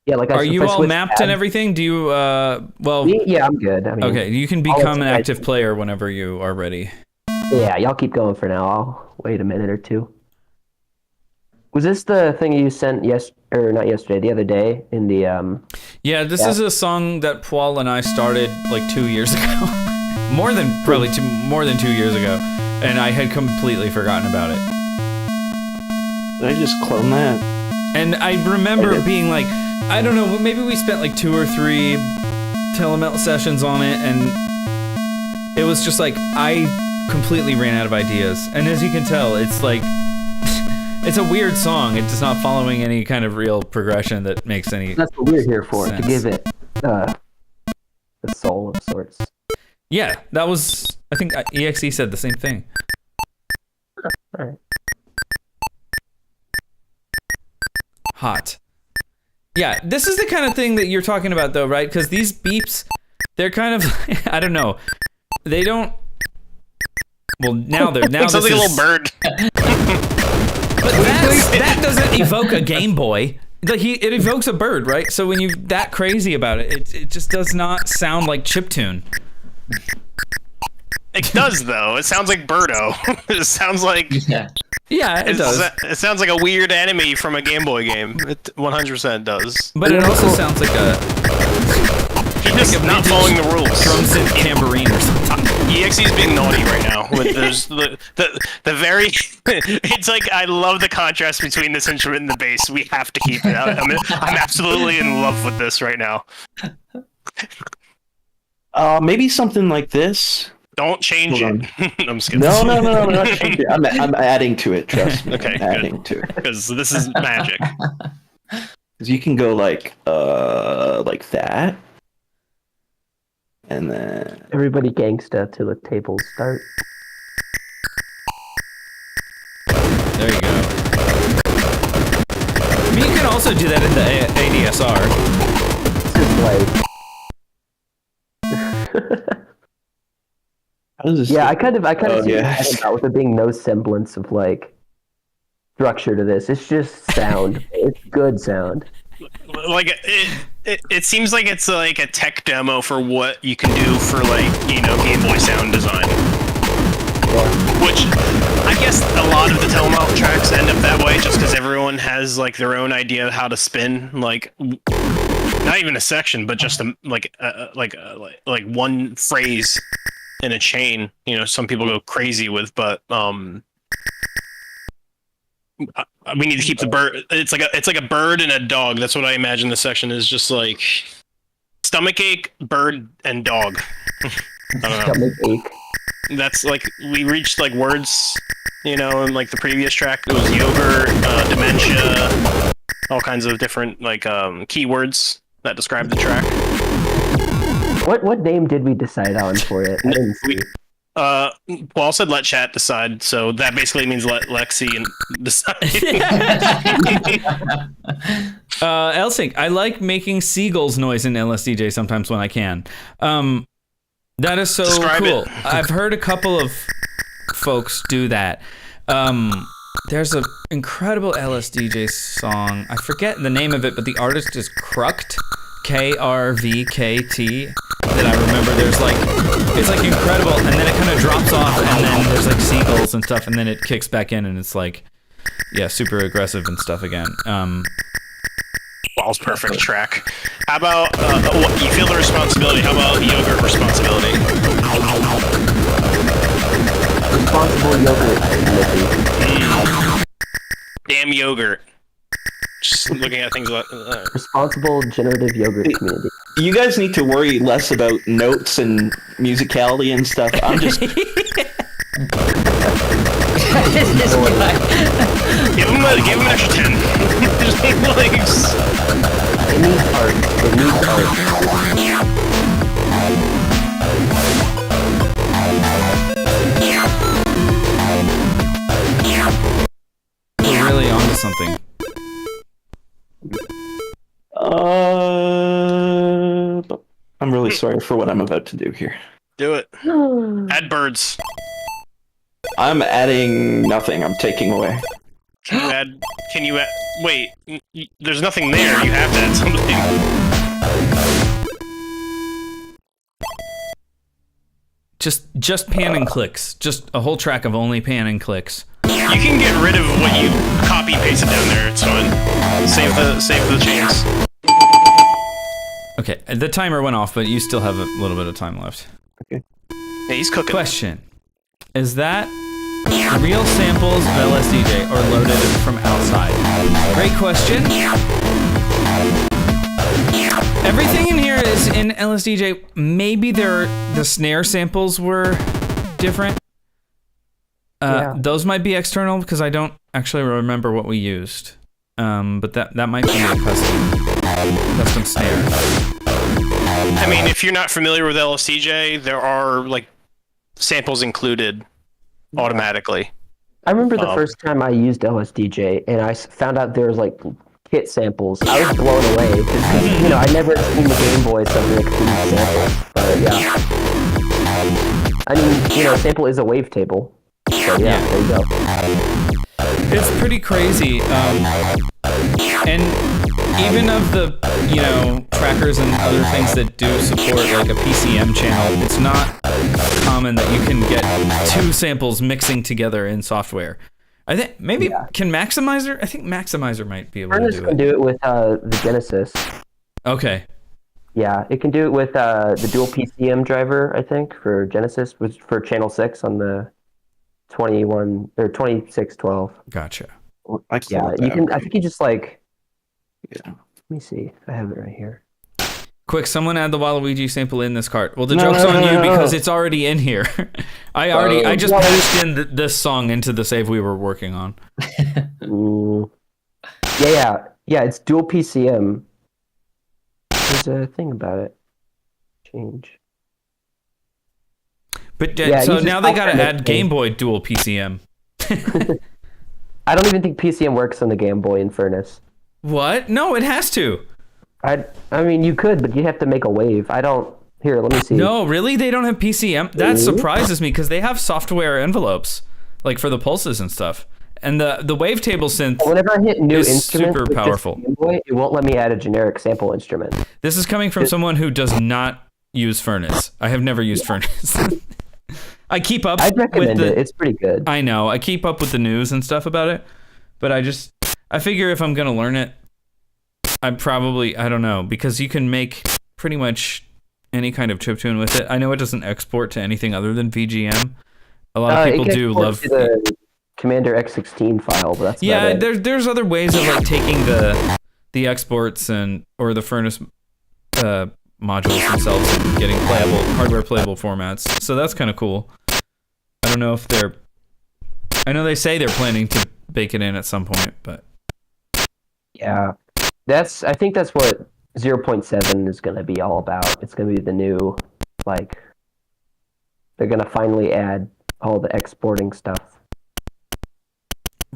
Yeah, like are you if I all switch mapped tabs- and everything? Do you well? Yeah, I'm good. I mean, Okay, you can I'll become an let you active guys- player whenever you are ready. Yeah, y'all keep going for now. I'll wait a minute or two. Was this the thing you sent or not yesterday, the other day in the Yeah, this Yeah. is a song that Paul and I started like 2 years ago. more than 2 years ago, and I had completely forgotten about it. Did I just clone that? And I remember being like, I don't know, maybe we spent like 2 or 3 Telemelt sessions on it, and it was just like I completely ran out of ideas. And as you can tell, it's like it's a weird song. It's not following any kind of real progression that makes any. That's what we're here for, sense. to give it a soul of sorts. Yeah, that was. I think EXE said the same thing. Alright. Hot. Yeah, this is the kind of thing that you're talking about, though, right? Because these beeps, they're kind of, I don't know, they don't. Well, now they're now. Sounds like a little bird. But that doesn't evoke a Game Boy. Like it evokes a bird, right? So when you're that crazy about it, it just does not sound like chiptune. It does though. It sounds like Birdo. It sounds like Yeah, it does. It sounds like a weird enemy from a Game Boy game. It 100% does. But it also sounds like a You're just not following the rules. drum synth tambourine or something. EXE's being naughty right now. With there's the very. It's like I love the contrast between this instrument and the bass. We have to keep it. I'm absolutely in love with this right now. Maybe something like this. Don't change Hold it. I'm just kidding. No, I'm not changing it. I'm adding to it. Trust me. Okay, I'm adding to it. Because this is magic. Because you can go like that, and then Everybody gangsta till the tables start. There you go. I mean, you can also do that in the ADSR. It's like, how does this? yeah, I kind of see yeah. what you're talking about with there being no semblance of like structure to this. It's just sound. It's good sound. Like it seems like it's like a tech demo for what you can do for like Game Boy sound design. Which I guess a lot of the Telemelt tracks end up that way, just because everyone has like their own idea of how to spin, like not even a section, but just like one phrase in a chain. Some people go crazy with, but we need to keep the bird. It's like a bird and a dog. That's what I imagine the section is. Just like stomachache, bird, and dog. I don't know. Stomach ache. That's like we reached like words, in like the previous track. It was yogurt, dementia, all kinds of different like keywords that describe the track. What name did we decide on for it? I didn't see. Paul said let chat decide, so that basically means let Lexi and decide. Elsink, I like making seagulls noise in LSDJ sometimes when I can. That is so Describe cool. it. I've heard a couple of folks do that. There's an incredible LSDJ song. I forget the name of it, but the artist is Krukt, Krvkt. That I remember. There's like, it's like incredible, and then it kind of drops off, and then there's like seagulls and stuff, and then it kicks back in, and it's like, yeah, super aggressive and stuff again. Paul's perfect track. How about you feel the responsibility? How about yogurt responsibility? Responsible yogurt committee. Damn yogurt. Just looking at things like Responsible generative yogurt community. You guys need to worry less about notes and musicality and stuff. I'm just. This guy. give him an extra 10. Just like, It needs art. It needs art. We're really onto something. I'm really sorry for what I'm about to do here. do it. Add birds. I'm adding nothing. I'm taking away. Can you add? Wait, there's nothing there. You have to add something. Just pan and clicks. Just a whole track of only pan and clicks. You can get rid of what you copy pasted down there. It's fine. Save the chains. Okay, the timer went off, but you still have a little bit of time left. Okay. Yeah, he's cooking. Question: is that real samples of LSDJ or loaded from outside? Great question. Everything in here is in LSDJ. Maybe the snare samples were different. Those might be external because I don't actually remember what we used. But that might be a custom snare. I mean, if you're not familiar with LSDJ, there are like samples included automatically. I remember the first time I used LSDJ and I found out there was like kit samples. I was blown away because I never seen the Game Boy something that could use samples. But yeah, I mean, sample is a wavetable. So yeah, there you go. It's pretty crazy. And even of the, trackers and other things that do support like a PCM channel, it's not common that you can get two samples mixing together in software. I think maybe can Maximizer? I think Maximizer might be able to do it. Can do it with the Genesis. Okay. Yeah, it can do it with the dual PCM driver, I think, for Genesis, which for channel 6 on the 21 or 2612. Gotcha. Yeah, you can. I think you just like. Yeah. Let me see. I have it right here. Quick, someone add the Waluigi sample in this cart. Well, the joke's on you because it's already in here. I just patched in this song into the save we were working on. Yeah. It's dual PCM. There's a thing about it. Change. But so now they gotta add Game Boy dual PCM. I don't even think PCM works on the Game Boy, in fairness. What? No, it has to. I mean, you could, but you have to make a wave. I don't. Here, let me see. No, really? They don't have PCM? That surprises me because they have software envelopes, like for the pulses and stuff. And the wavetable synth whenever I hit new is instruments super powerful. Game Boy, it won't let me add a generic sample instrument. This is coming from someone who does not use Furnace. I have never used Furnace. I keep up I'd recommend with it. It's pretty good. I know. I keep up with the news and stuff about it. But I figure if I'm going to learn it, I don't know, because you can make pretty much any kind of chiptune with it. I know it doesn't export to anything other than VGM. A lot of people do love the Commander X16 file, but that's about it. There's other ways of like taking the exports or the Furnace modules themselves and getting hardware playable formats. So that's kind of cool. I don't know if I know they say they're planning to bake it in at some point, but yeah, I think that's what 0.7 is going to be all about. It's going to be the new, like, they're going to finally add all the exporting stuff.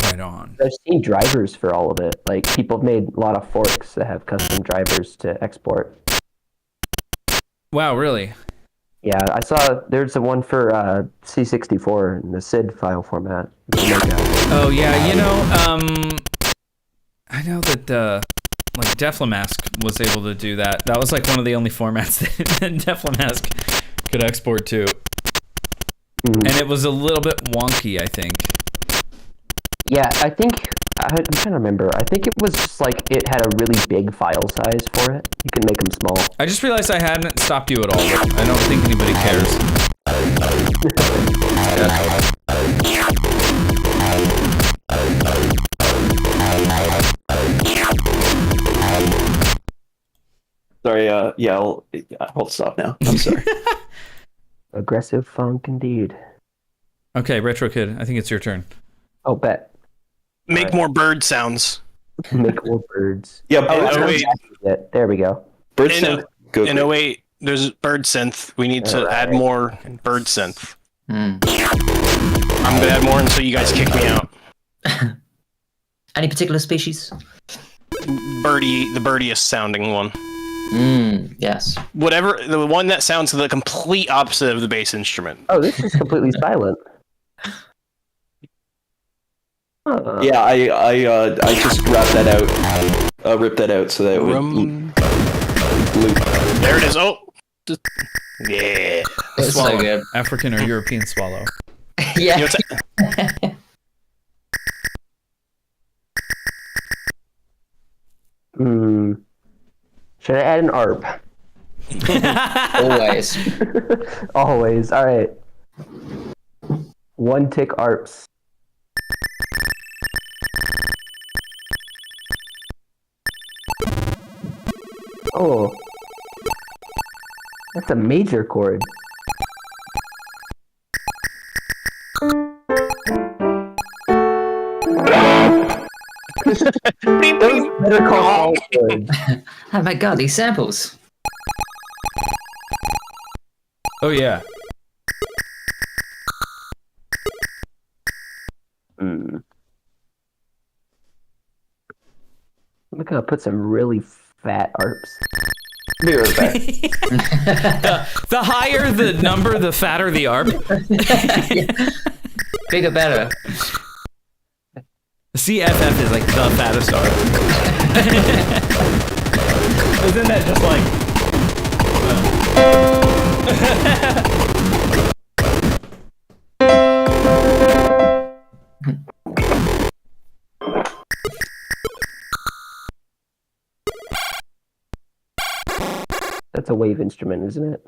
Right on. I've seen drivers for all of it. Like, people have made a lot of forks that have custom drivers to export. Wow, really? Yeah, I saw there's a one for C64 in the SID file format. Oh yeah, I know that like Deflamask was able to do that. That was like one of the only formats that Deflamask could export to. And it was a little bit wonky, I think. Yeah, I'm trying to remember. I think it was just like it had a really big file size for it. You can make them small. I just realized I hadn't stopped you at all, but I don't think anybody cares. Sorry, I'll stop now. I'm sorry. Aggressive funk indeed. Okay, retrokid, I think it's your turn. Oh, bet. Make more bird sounds. Make more birds. Yeah, there we go. Bird synth. In 08, there's bird synth. We need to add more bird synth. I'm gonna add more until you guys kick me out. Any particular species? The birdiest sounding one. Yes. Whatever, the one that sounds the complete opposite of the bass instrument. Oh, this is completely silent. Yeah, I just wrapped that out, ripped that out so that it would loop. There it is. Oh, yeah. It's so good. African or European swallow. Yeah. You know, Should I add an ARP? Always. Always. All right. 1 tick ARPs. Oh. That's a major chord. Better call all chords. Oh my god, these samples. Oh yeah. I'm gonna put some really fat ARPs. Be right back. The higher the number, the fatter the ARP. Bigger, better. CFF is like the fattest ARP. Isn't that just like? That's a wave instrument, isn't it?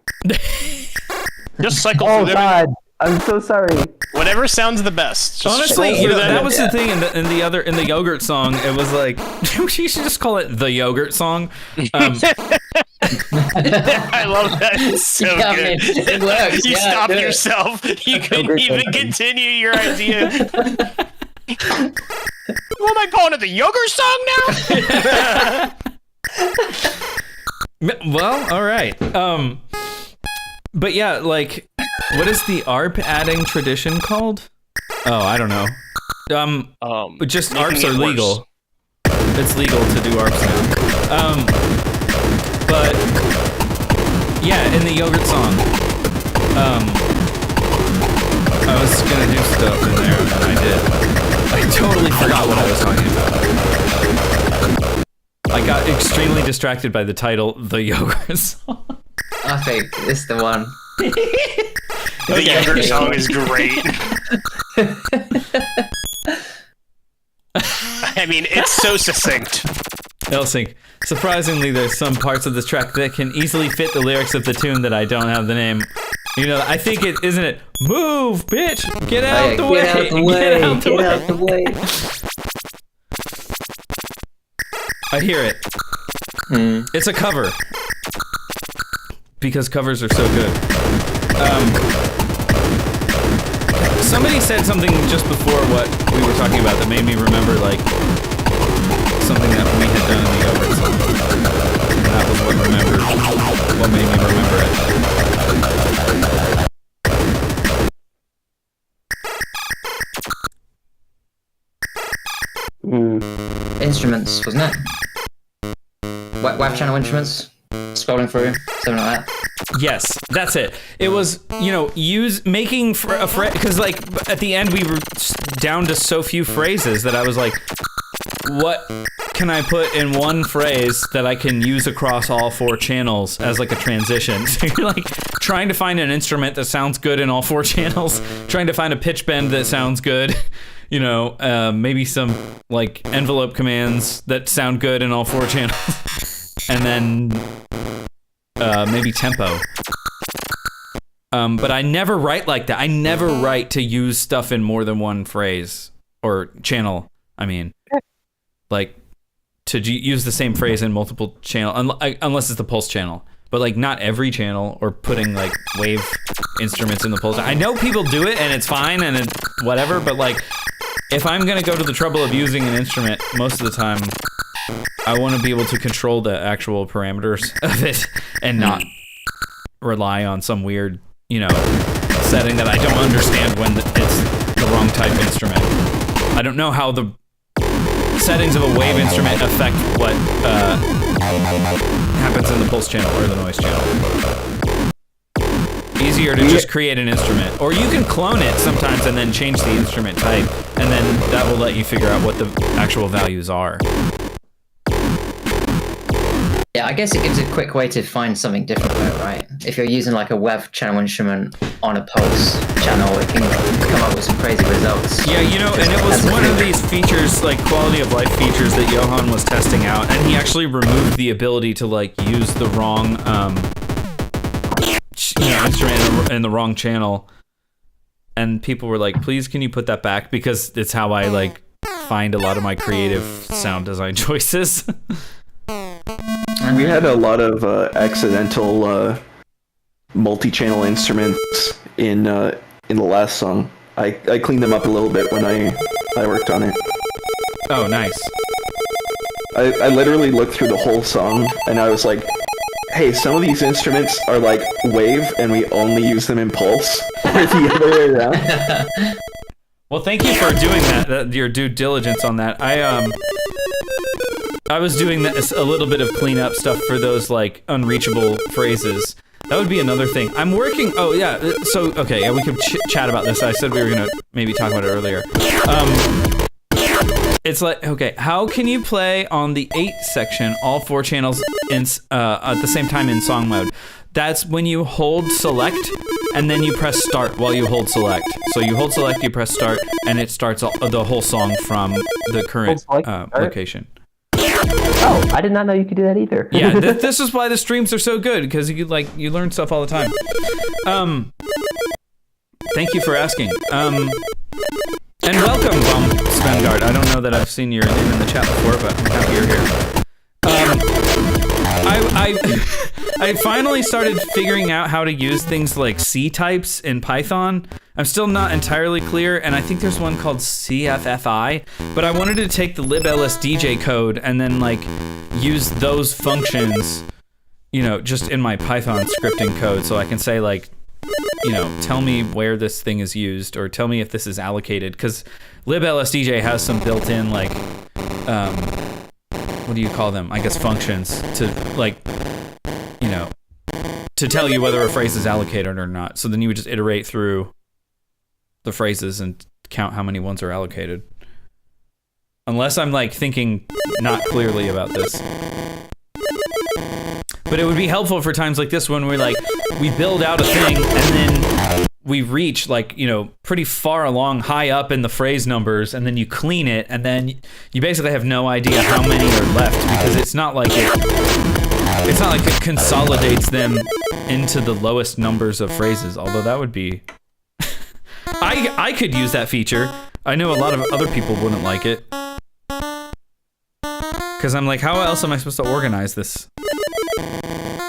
just cycle Oh through them. God, I'm so sorry. Whatever sounds the best. Just Honestly, cycle you know, through them. that was the thing in the yogurt song. It was like you should just call it the yogurt song. I love that. It's so Yeah, good. I mean, it works. You Yeah, stopped do it. yourself. You couldn't even continue your idea. What am I calling it? The yogurt song now? Well, all right. But yeah, like, what is the ARP adding tradition called? Oh, I don't know. But just making ARPs it are worse. legal. It's legal to do ARPs now. But yeah, in the yogurt song, I was gonna do stuff in there, and I did. I totally forgot what I was talking about. I got extremely distracted by the title, the yogurt song. I think this is the one. The yogurt song is great. I mean, it's so succinct. Elsink. Surprisingly, there's some parts of this track that can easily fit the lyrics of the tune that I don't have the name. You know, I think it isn't it. Move, bitch! Get out the way! Get out the way! Get out the Get way! out the way! I hear it. It's a cover. Because covers are so good. Somebody said something just before what we were talking about that made me remember, like, something that we had done in the yogurt song. And that was what made me remember it. Instruments, wasn't it? Web channel instruments? Scrolling through, something like that. Yes, that's it. It was, you know, making a phrase, because like at the end we were down to so few phrases that I was like, what can I put in one phrase that I can use across all 4 channels as like a transition? So you're like trying to find an instrument that sounds good in all 4 channels, trying to find a pitch bend that sounds good, you know, maybe some like envelope commands that sound good in all 4 channels, and then maybe tempo. But I never write like that. I never write to use stuff in more than one phrase or channel. I mean, like to use the same phrase in multiple channel, unless it's the pulse channel. But like not every channel, or putting like wave instruments in the pulse. I know people do it and it's fine and it's whatever. But like, if I'm gonna go to the trouble of using an instrument, most of the time, I want to be able to control the actual parameters of it and not rely on some weird, you know, setting that I don't understand when it's the wrong type instrument. I don't know how the settings of a wave instrument affect what happens in the pulse channel or the noise channel. easier to just create an instrument. Or you can clone it sometimes and then change the instrument type, and then that will let you figure out what the actual values are. Yeah, I guess it gives a quick way to find something different though, right? If you're using like a web channel instrument on a pulse channel, it can come up with some crazy results. Yeah, you know, and it was one of these features, like quality of life features that Johan was testing out, and he actually removed the ability to like use the wrong instrument in the wrong channel. And people were like, please can you put that back, because it's how I like find a lot of my creative sound design choices. We had a lot of accidental multi-channel instruments in the last song. I cleaned them up a little bit when I worked on it. Oh, nice. I literally looked through the whole song and I was like, hey, some of these instruments are like wave and we only use them in pulse, or the other way around. Well, thank you for doing that, your due diligence on that. I was doing this, a little bit of cleanup stuff for those like unreachable phrases. That would be another thing. I'm working. Oh yeah. So okay, yeah, we could chat about this. I said we were gonna maybe talk about it earlier. It's like, okay, how can you play on the 8 section all 4 channels at the same time in song mode? That's when you hold select and then you press start while you hold select. So you hold select, you press start, and it starts the whole song from the current location. Oh, I did not know you could do that either. Yeah, this is why the streams are so good, because you learn stuff all the time. Thank you for asking. And welcome, Svengard. I don't know that I've seen your name in the chat before, but I'm happy you're here. I finally started figuring out how to use things like C types in Python. I'm still not entirely clear, and I think there's one called CFFI, but I wanted to take the liblsdj code and then like use those functions, you know, just in my Python scripting code, so I can say like, you know, tell me where this thing is used, or tell me if this is allocated, because liblsdj has some built-in like, what do you call them? I guess functions to like, you know, to tell you whether a phrase is allocated or not. So then you would just iterate through the phrases and count how many ones are allocated. Unless I'm like thinking not clearly about this. But it would be helpful for times like this when we're like, we build out a thing and then we reach like, you know, pretty far along, high up in the phrase numbers, and then you clean it, and then you basically have no idea how many are left, because it's not like it consolidates them into the lowest numbers of phrases, although that would be I could use that feature. I know a lot of other people wouldn't like it, because I'm like, how else am I supposed to organize this?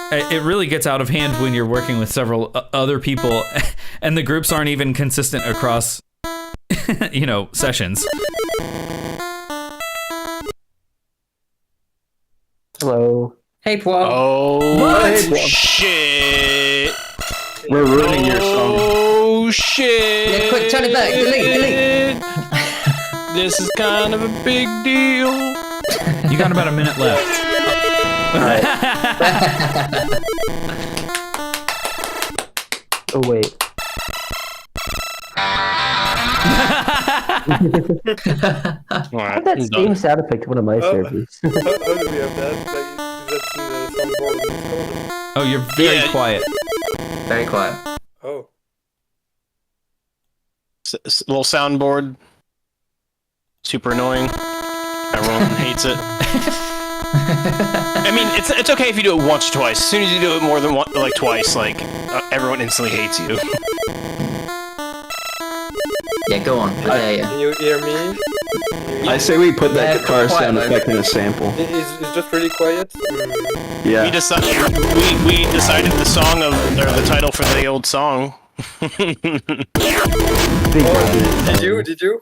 It really gets out of hand when you're working with several other people and the groups aren't even consistent across, you know, sessions. Hello. Hey, Poil. Oh, What? shit. We're ruining your song. Oh, shit. Yeah, quick, turn it back. Delete. This is kind of a big deal. You got about a minute left. Oh wait. I had that same sound effect to one of my servers. How do we have that? Like, that's in the soundboard. Oh, you're very quiet. Very quiet. Oh. Little soundboard. Super annoying. Everyone hates it. I mean, it's okay if you do it once or twice. As soon as you do it more than one, like twice, like everyone instantly hates you. Yeah, go on. Can you hear me? I say we put that Yeah, guitar quiet, sound man. effect in a sample. It's just really quiet. Yeah. We decided the song of, or the title for the old song. Did you?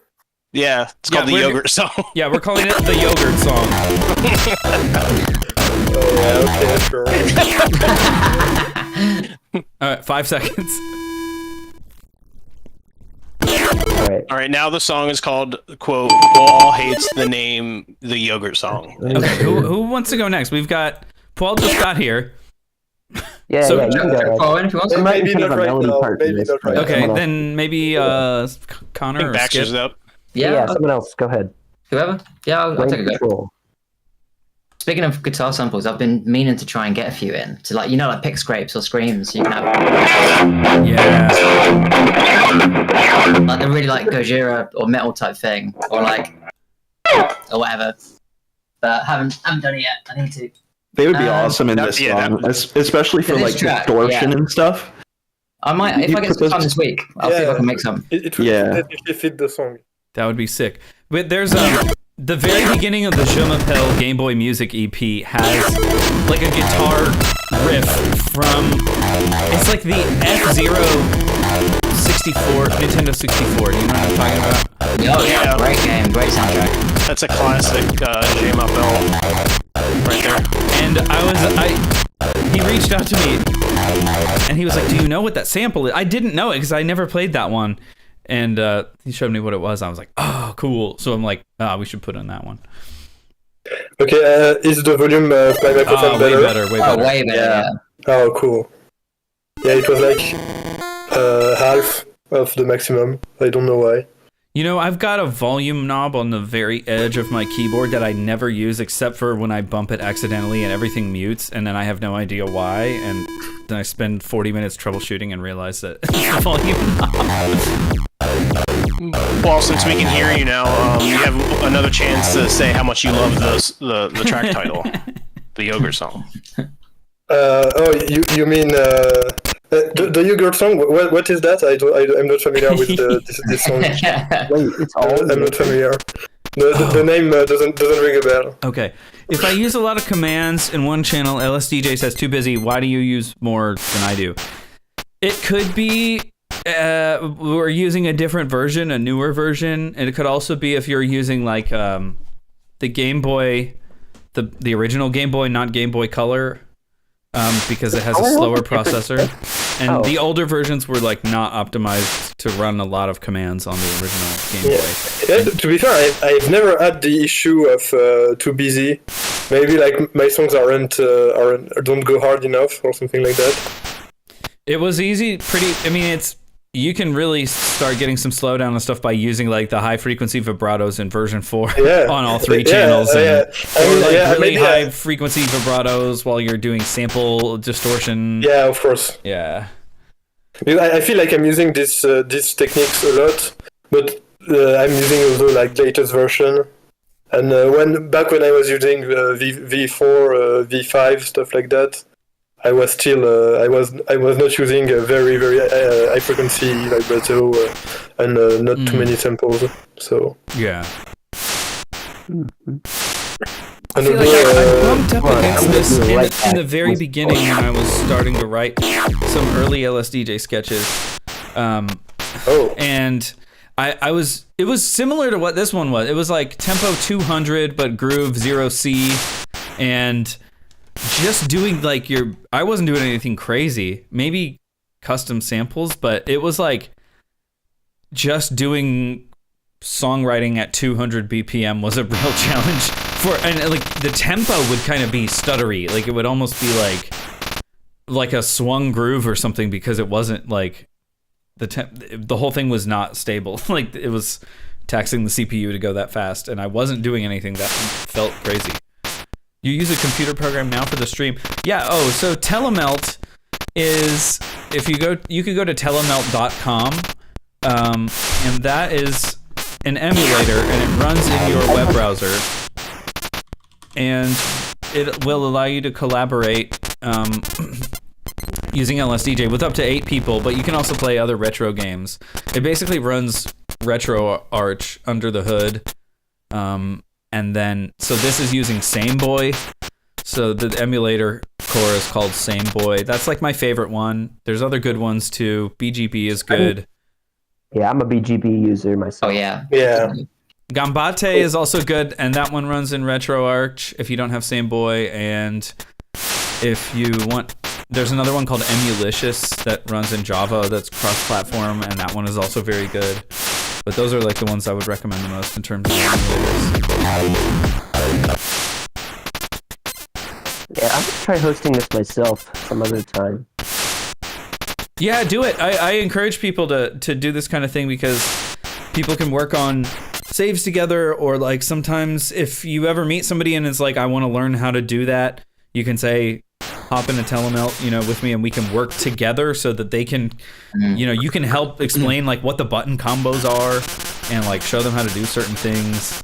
Yeah, it's called the we're- Yogurt Song. Yeah, we're calling it the yogurt song. Oh, yeah, okay, sure. All right, 5 seconds. Alright. All right, now the song is called, quote, Wall hates the name, the Yogurt Song. Okay, who wants to go next? We've got Paul just got here. Yeah, So- you can go ahead. Colin, if you want There to. might be Maybe kind of not a right melody now, part to maybe this, not right but Okay, someone else- then maybe I Connor think or Baxter's Skip. up. Yeah, someone else. Go ahead. Whoever. Yeah, I'll Blame take a go. control. Speaking of guitar samples, I've been meaning to try and get a few in to like pick scrapes or screams. So you can have Yeah. like the really like Gojira or metal type thing, or like or whatever. But haven't done it yet. I need to. They would be Um, awesome in that- this yeah, song, especially for this like track, distortion yeah. and stuff. I might if You I get put some time those- this week. I'll see if I can make some. It will Yeah. definitely fit the song. That would be sick. But there's the very beginning of the Je m'appelle Game Boy Music EP has like a guitar riff from it's like the F-Zero 64 Nintendo 64. Do you know what I'm talking about? Oh yeah, Yeah. great game, great soundtrack. That's a classic Je m'appelle right there. And he reached out to me and he was like, "Do you know what that sample is?" I didn't know it because I never played that one. And he showed me what it was. I was like, "Oh, cool!" So I'm like, we should put on that one." Okay, is the volume of my microphone Way better? better, way Oh, better. way better. Yeah. Yeah. Oh, cool. Yeah, it was like half of the maximum. I don't know why. You know, I've got a volume knob on the very edge of my keyboard that I never use except for when I bump it accidentally and everything mutes, and then I have no idea why, and then I spend 40 minutes troubleshooting and realize that it's the volume knob. Well, since we can hear you now, you have another chance to say how much you love the track title, the Yogurt song. You mean the yogurt song? What is that? I'm not familiar with this song. Wait, it's all. I'm not familiar. The name doesn't ring a bell. Okay. If I use a lot of commands in one channel, LSDJ says too busy. Why do you use more than I do? It could be we're using a different version, a newer version, and it could also be if you're using like the Game Boy, the original Game Boy, not Game Boy Color, because it has a slower processor. And the older versions were like not optimized to run a lot of commands on the original Game Boy. Yeah, to be fair, I've never had the issue of too busy. Maybe like my songs don't go hard enough or something like that. It was easy, you can really start getting some slowdown and stuff by using like the high frequency vibratos in version 4 on all three channels. Or really high frequency vibratos while you're doing sample distortion. Yeah, of course. Yeah. I feel like I'm using these techniques a lot, but I'm using also like latest version. And when I was using V4, V5 stuff like that, I was still I was not using a very high frequency vibrato and not too many samples. So Yeah. I feel like I bumped up against this in the very beginning when I was starting to write some early LSDJ sketches. And it was similar to what this one was. It was like tempo 200 but groove 0C, and just doing like I wasn't doing anything crazy, maybe custom samples, but it was like just doing songwriting at 200 BPM was a real challenge and like the tempo would kind of be stuttery, like it would almost be like a swung groove or something, because it wasn't like the whole thing was not stable. Like it was taxing the CPU to go that fast, and I wasn't doing anything that felt crazy. You use a computer program now for the stream? Yeah. Oh, so Telemelt is, you could go to telemelt.com, and that is an emulator, and it runs in your web browser, and it will allow you to collaborate using LSDJ with up to 8 people, but you can also play other retro games. It basically runs RetroArch under the hood. And then, so this is using SameBoy. So the emulator core is called SameBoy. That's like my favorite one. There's other good ones too. BGB is good. Yeah, I'm a BGB user myself. Oh yeah. Yeah. Gambate is also good, and that one runs in RetroArch if you don't have SameBoy. And if you want, there's another one called Emulicious that runs in Java that's cross-platform, and that one is also very good. But those are like the ones I would recommend the most in terms of emulators. Yeah, I'm gonna try hosting this myself some other time. Yeah, do it. I encourage people to do this kind of thing because people can work on saves together, or like sometimes if you ever meet somebody and it's like, I want to learn how to do that, you can say, hop in a Telemelt, with me, and we can work together so that they can, you can help explain like what the button combos are and like show them how to do certain things.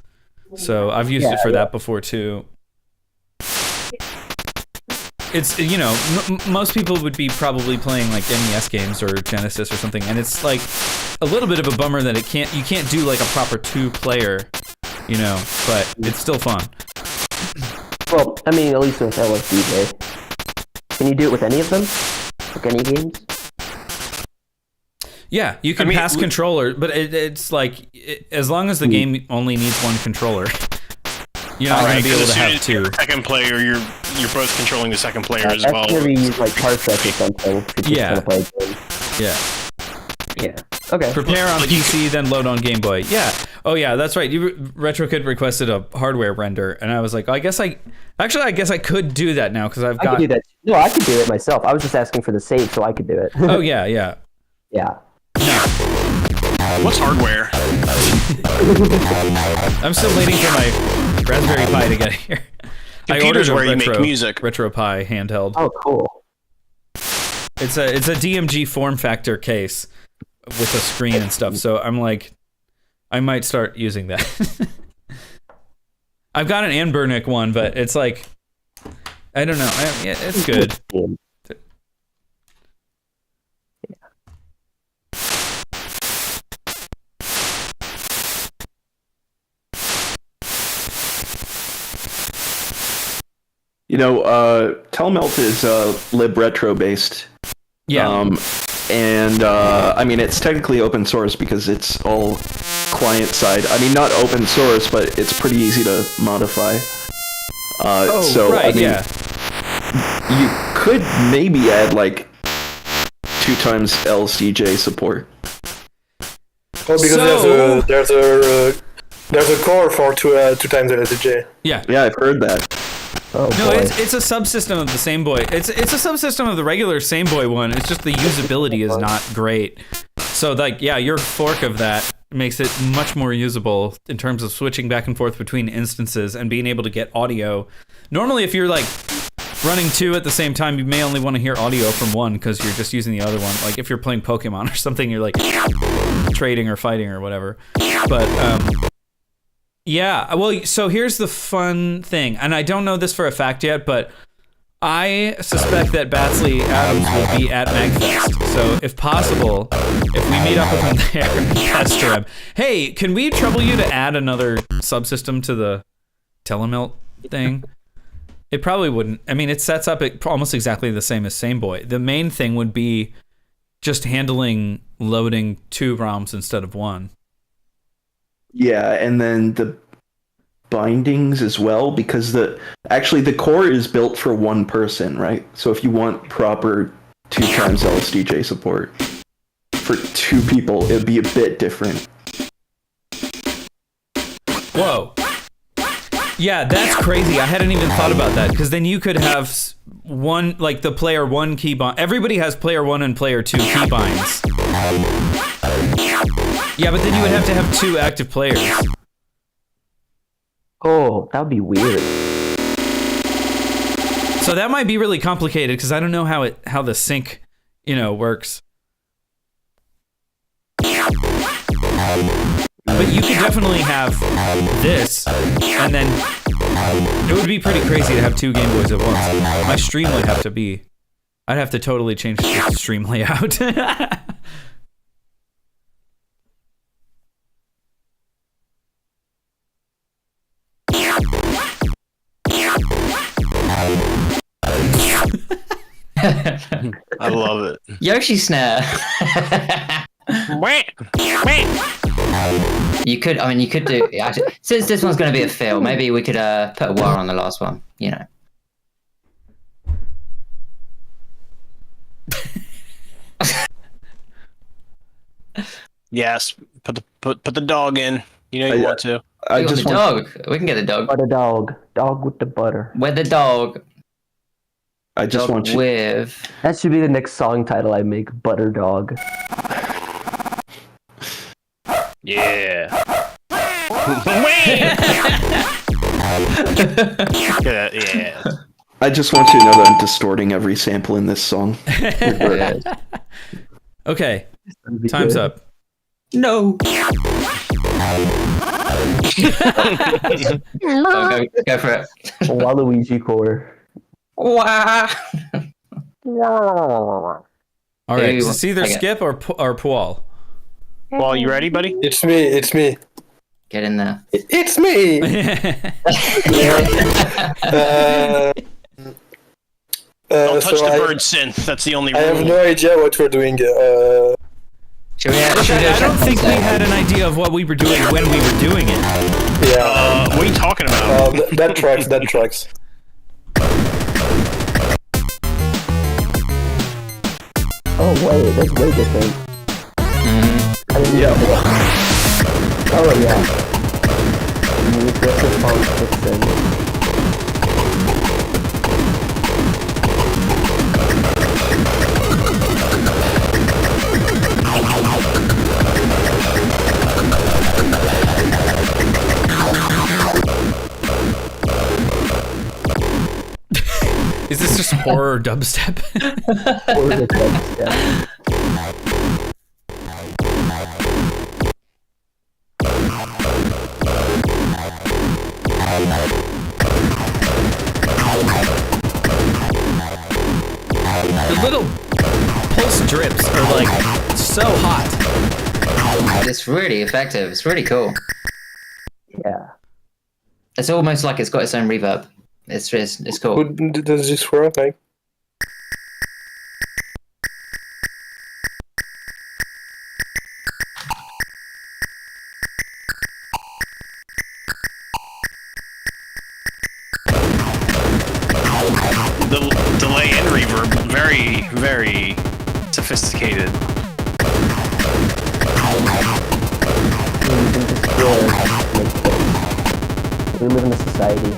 So I've used it for that before too. It's, most people would be probably playing like NES games or Genesis or something, and it's like a little bit of a bummer that you can't do like a proper 2-player, but it's still fun. Well, I mean, at least with LSDJ. Can you do it with any of them? Like any games? Yeah, you can pass controller, but it's like, as long as the game only needs one controller, you're not going to be able to have two. Second player, you're both controlling the second player as well. That's going to be like Parsec or something. If you're just gonna play a game. Yeah. Okay. Prepare on PC, then load on Game Boy. Yeah. Oh yeah, that's right. RetroKid requested a hardware render, and I was like, I guess I could do that now because I could do that. No, I could do it myself. I was just asking for the save so I could do it. Oh yeah. Yeah. What's hardware? I'm still waiting for my Raspberry Pi to get here. Computers where you make music. RetroPie handheld. Oh, cool. It's a DMG form factor case with a screen and stuff. So I'm like, I might start using that. I've got an Anbernic one, but it's like, I don't know. It's good. Telemelt is libretro based. Yeah. I mean, it's technically open source because it's all client side. I mean, not open source, but it's pretty easy to modify. You could maybe add like 2 times LSDJ support. Oh, because there's a core for 2 times LSDJ. Yeah, I've heard that. Oh, no, boy. it's a subsystem of the Same Boy. It's a subsystem of the regular Same Boy one. It's just the usability is not great. So like, your fork of that makes it much more usable in terms of switching back and forth between instances and being able to get audio. Normally, if you're like running 2 at the same time, you may only want to hear audio from one because you're just using the other one. Like if you're playing Pokemon or something, you're like trading or fighting or whatever. But yeah, well, so here's the fun thing, and I don't know this for a fact yet, but I suspect that Batsley Adams will be at MagFest. So if possible, if we meet up with him there, pester him. Hey, can we trouble you to add another subsystem to the Telemelt thing? It probably wouldn't. I mean, it sets up almost exactly the same as Same Boy. The main thing would be just handling loading 2 ROMs instead of 1. Yeah, and then the bindings as well, because the core is built for 1 person, right? So if you want proper 2 times LSDJ support for 2 people, it'd be a bit different. Whoa. Yeah, that's crazy. I hadn't even thought about that, because then you could have one, like the player 1 keybind. Everybody has player 1 and player 2 keybinds. Yeah, but then you would have to have 2 active players. Oh, that would be weird. So that might be really complicated because I don't know how the sync, works. But you could definitely have this, and then it would be pretty crazy to have 2 Game Boys at once. My stream would have to be, I'd have to totally change the stream layout. I love it. Yoshi snare. You could do, actually, since this one's going to be a fail, maybe we could put a war on the last one, Yes, put the dog in. You want to. We can get the dog. Butter dog. Dog with the butter. Where the dog? I just Dog want you. with. That should be the next song title I make. Butter Dog. Yeah. Yeah. I just want you to know that I'm distorting every sample in this song. Okay, time's up. No. Go for it. Waluigi core. Wah. All right, Who- it's either okay. Skip or Paul. Well, you ready, buddy? It's me. Get in there. It's me. Don't touch so the bird synth. That's the only I have rule. no idea what we're doing. Should we, should we do I a don't think we concept? had an idea of what we were doing when we were doing it. Yeah. What are you talking about? That tracks. Oh wait, that's way different. I didn't know that. Oh yeah. Aggressive funk kicks in. Is this just horror dubstep? Or the dubstep. The little pulse drips are like so hot. It's really effective. It's really cool. Yeah. It's almost like it's got its own reverb. It's cool. How does this work? Like, The delay and reverb, very, very sophisticated. Using the score to make things. We live in a society.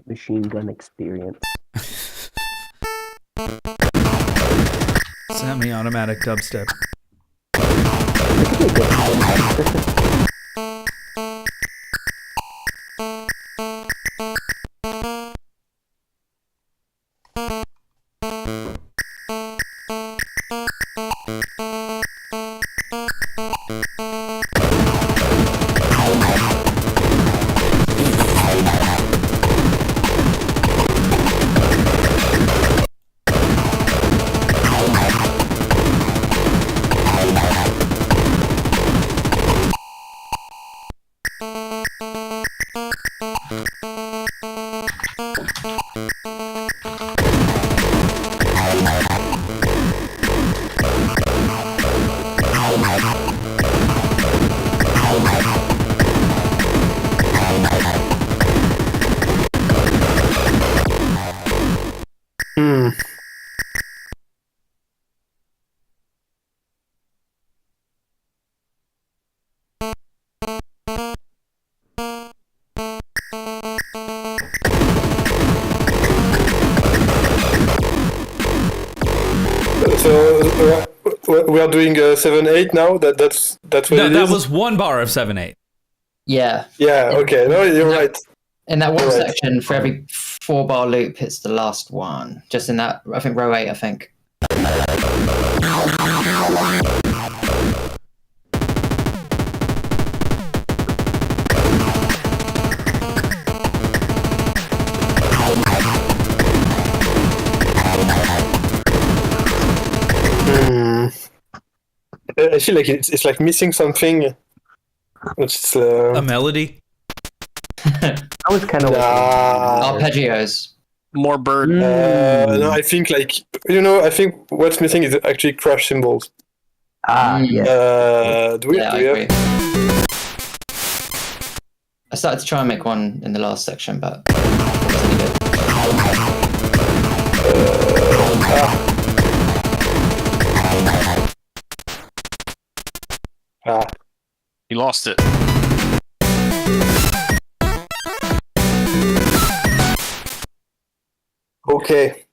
Machine gun experience. Semi-automatic dubstep. It could be a good album. So we are doing 7/8 now. That's what No, it that is? was one bar of 7/8. Yeah. Yeah. Okay. No, you're right. In that one Alright. section, for every 4-bar loop, it's the last one. Just in that, I think row 8, I think. I feel like it's like missing something. It's A melody. I was kind of Arpeggios. More bird. No, I think I think what's missing is actually crash cymbals. Yeah. Do we I have? agree. I started to try and make one in the last section, but it wasn't any good. You lost it. Okay.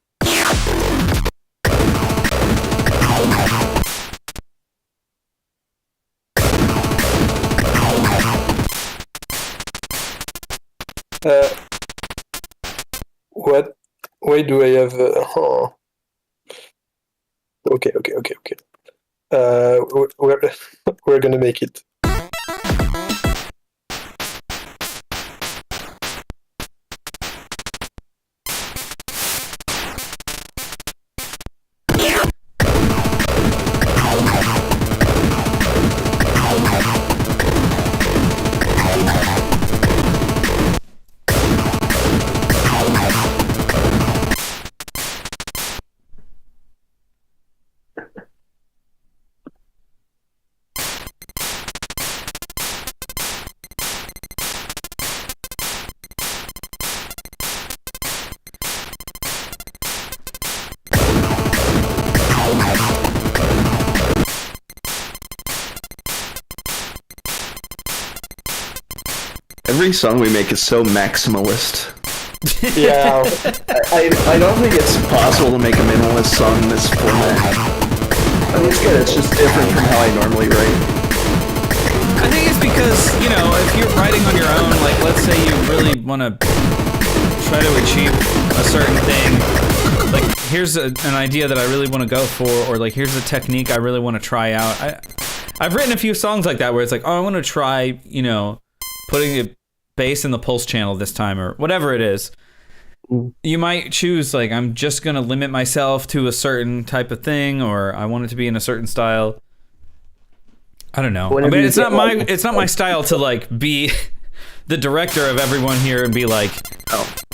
What? Why do I have? Okay. We're gonna make it. Every song we make is so maximalist. Yeah. I don't think it's possible to make a minimalist song in this format. I mean, it's good. It's just different from how I normally write. I think it's because, if you're writing on your own, like, let's say you really want to try to achieve a certain thing, like, here's an idea that I really want to go for, or, like, here's a technique I really want to try out. I've written a few songs like that where it's like, oh, I want to try, putting a bass in the pulse channel this time, or whatever it is. You might choose, like, I'm just going to limit myself to a certain type of thing, or I want it to be in a certain style. I don't know. I mean, it's not my style to, like, be the director of everyone here and be like,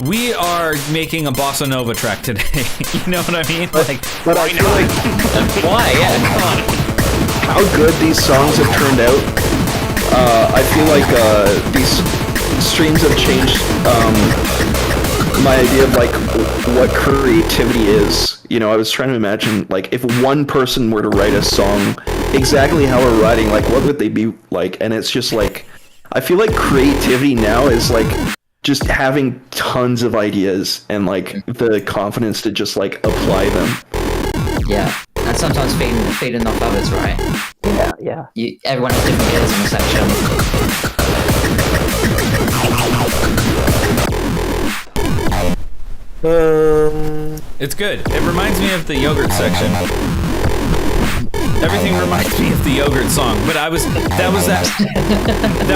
we are making a bossa nova track today. You know what I mean? Like, But I feel like Why? Yeah, come on. how good these songs have turned out. I feel like these streams have changed my idea of like what creativity is. I was trying to imagine, like, if one person were to write a song exactly how we're writing, like, what would they be like? And it's just like, I feel like creativity now is like just having tons of ideas and like the confidence to just like apply them. Yeah, and sometimes feeding off others, right? Yeah. Everyone has different ears in the section. it's good. It reminds me of the yogurt section. Everything reminds me of the yogurt song, but that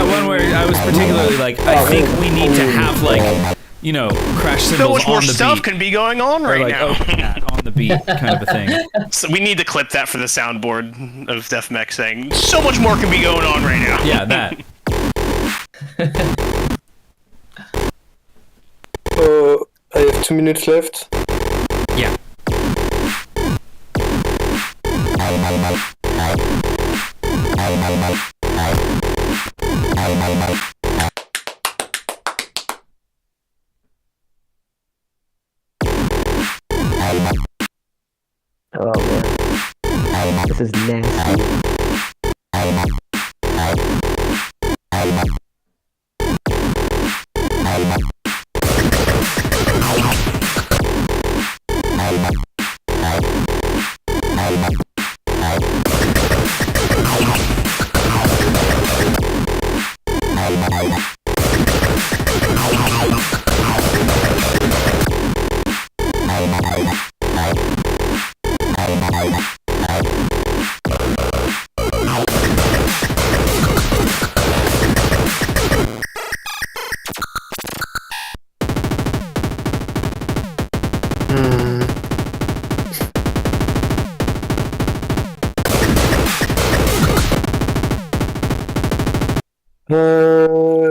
one where I was particularly like, I think we need to have, like, crash cymbals So much more on the stuff beat. can be going on Or right like, now. on the beat kind of a thing. So we need to clip that for the soundboard of Def Mech saying, so much more can be going on right now. Yeah, that. I have 2 minutes left. Yeah. Oh man. This is nasty.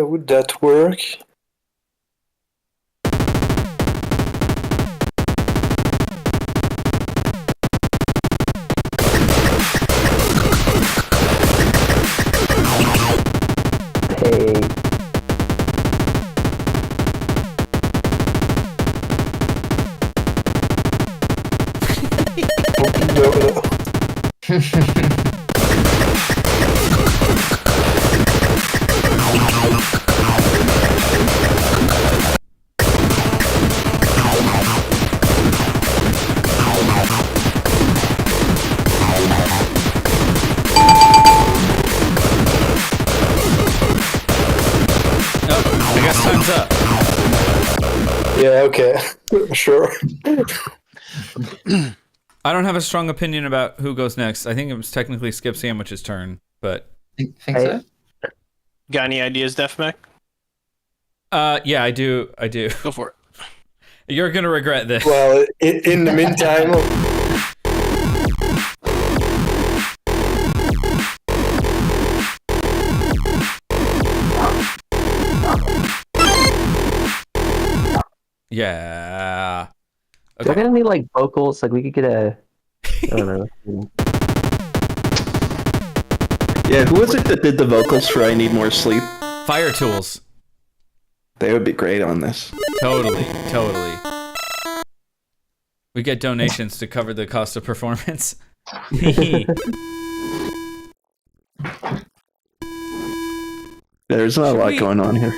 Would that work? Yeah, okay. Sure. I don't have a strong opinion about who goes next. I think it was technically Skip Sandwich's turn, but Think so? Got any ideas, Defmec? yeah, I do. Go for it. You're gonna regret this. Well, in the meantime, Yeah. Do I Okay. get any like vocals? Like we could get a. I don't know. Yeah, who was it that did the vocals for I Need More Sleep? Fire Tools. They would be great on this. Totally. We get donations to cover the cost of performance. There's not a lot going on here.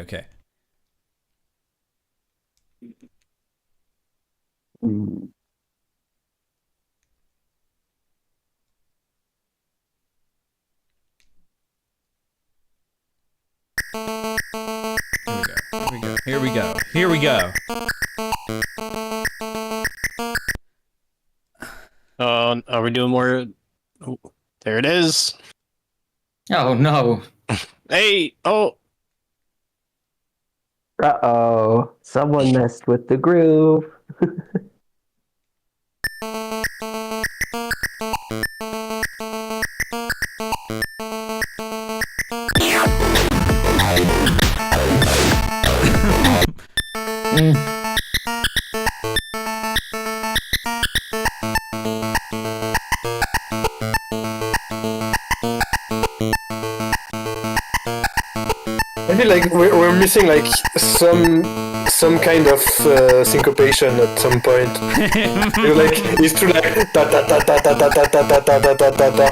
Okay. Hmm. Here we go. Are we doing more? Oh, there it is. Oh no. Hey, oh, Uh-oh. Someone messed with the groove. I feel like we're missing like some kind of syncopation at some point. You're like it's too like ta ta ta ta ta ta ta ta ta ta ta ta ta.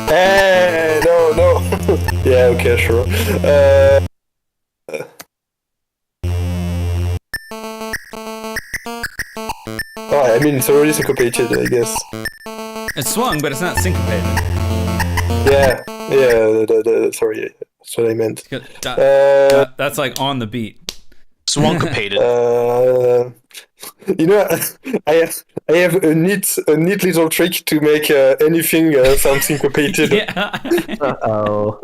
Hey, no. Yeah, okay, sure. Oh, I mean, it's already syncopated, I guess. It's swung, but it's not syncopated. Yeah. Sorry, that's what I meant. That's like on the beat. swunkapated. You know, I have a neat little trick to make anything sound syncopated. Yeah. Uh-oh.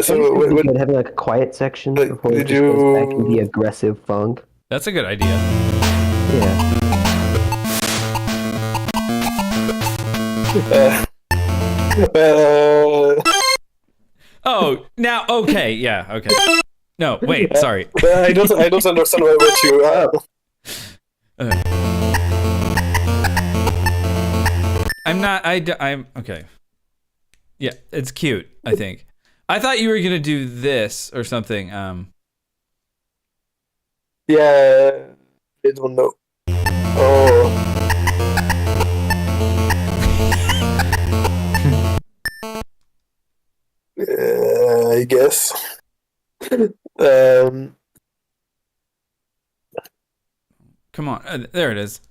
So Would having like a quiet section Like, before it did just goes back you- to the aggressive funk. That's a good idea. Yeah. Oh, now okay, yeah, okay. No, wait, sorry. I don't understand what you I'm okay. Yeah, it's cute, I think. I thought you were gonna do this or something. Yeah, I don't know. Oh. I guess. Come on, there it is.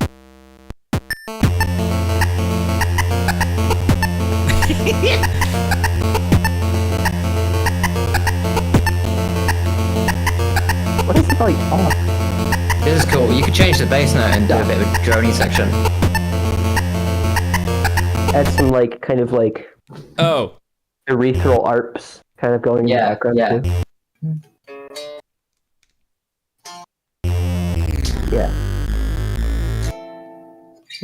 What is it like? Oh, This is cool. You could change the bass note and do a bit of a drony section. add some like kind of like Oh, urethral arps kind of going in the Yeah, background yeah. too. Yeah.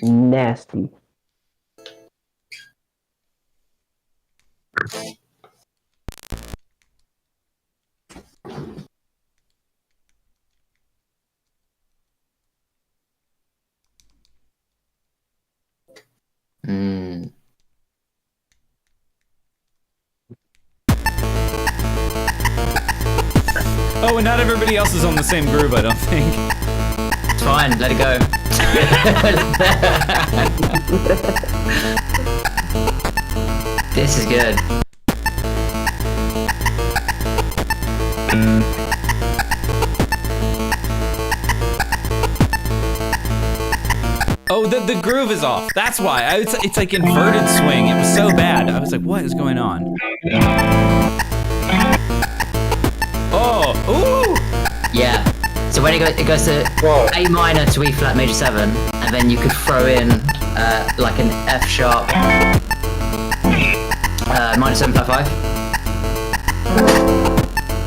Nasty. Oh, and not everybody else is on the same groove, I don't think. It's fine, let it go. This is good. Oh, the groove is off. That's why. It's like inverted swing. It was so bad. I was like, what is going on? Oh, ooh! Yeah. So when it goes to A minor to E flat major 7, and then you could throw in like an F sharp minor 755.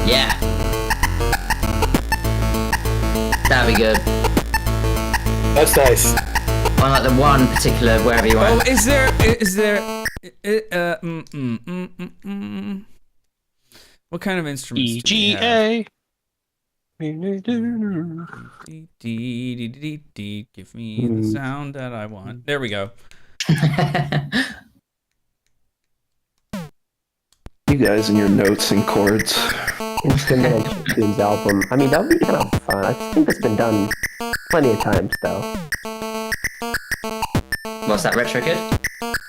Yeah. That'd be good. That's nice. On like the one particular wherever you want. Oh, is there what kind of instruments do we have? EGA. Give me the sound that I want. There we go. You guys and your notes and chords. Instrumental tunes album. I mean, that would be kind of fun. I think it's been done plenty of times, though. What's that, retrokid?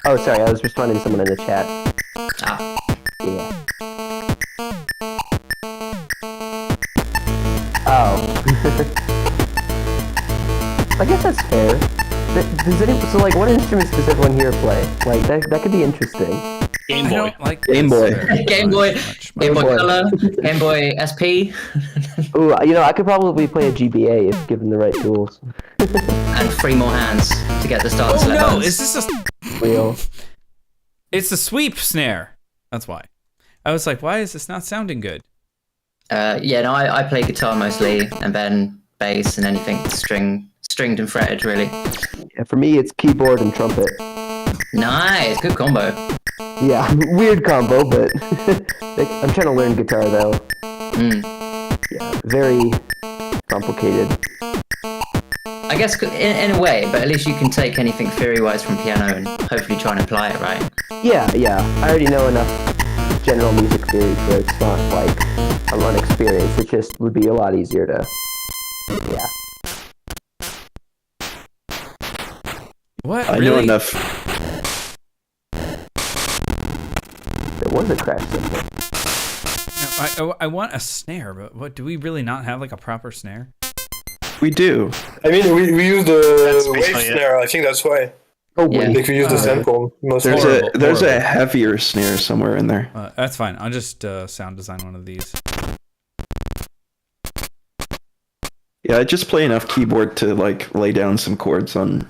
Oh, sorry, I was responding to someone in the chat. Ah. Yeah. Oh. I guess that's fair. So, like, what instruments does everyone here play? Like, that could be interesting. Game I Boy. don't like Game Boy. Game Boy, Game Boy Boy. Color, Game Boy SP, Ooh, you know, I could probably play a GBA if given the right tools. and 3 more hands to get the start Oh select no! buttons. Is this a? Real. It's a sweep snare. That's why. I was like, why is this not sounding good? Yeah, no, I play guitar mostly, and then bass and anything stringed and fretted, really. Yeah, for me, it's keyboard and trumpet. Nice, good combo. Yeah, weird combo, but I'm trying to learn guitar though. Yeah, very complicated. I guess in a way, but at least you can take anything theory-wise from piano and hopefully try and apply it, right? Yeah, I already know enough general music theory, so it's not like I'm unexperienced. It just would be a lot easier to, yeah. What? I really? know enough. There was a crash cymbal. No, I want a snare, but what? Do we really not have like a proper snare? We do. I mean, we use That's the wave basically it. snare. I think that's why. Oh, Yeah. wait. Like we use the sample mostly. There's a horrible. heavier snare somewhere in there. That's fine. I'll just sound design one of these. Yeah, I just play enough keyboard to like lay down some chords on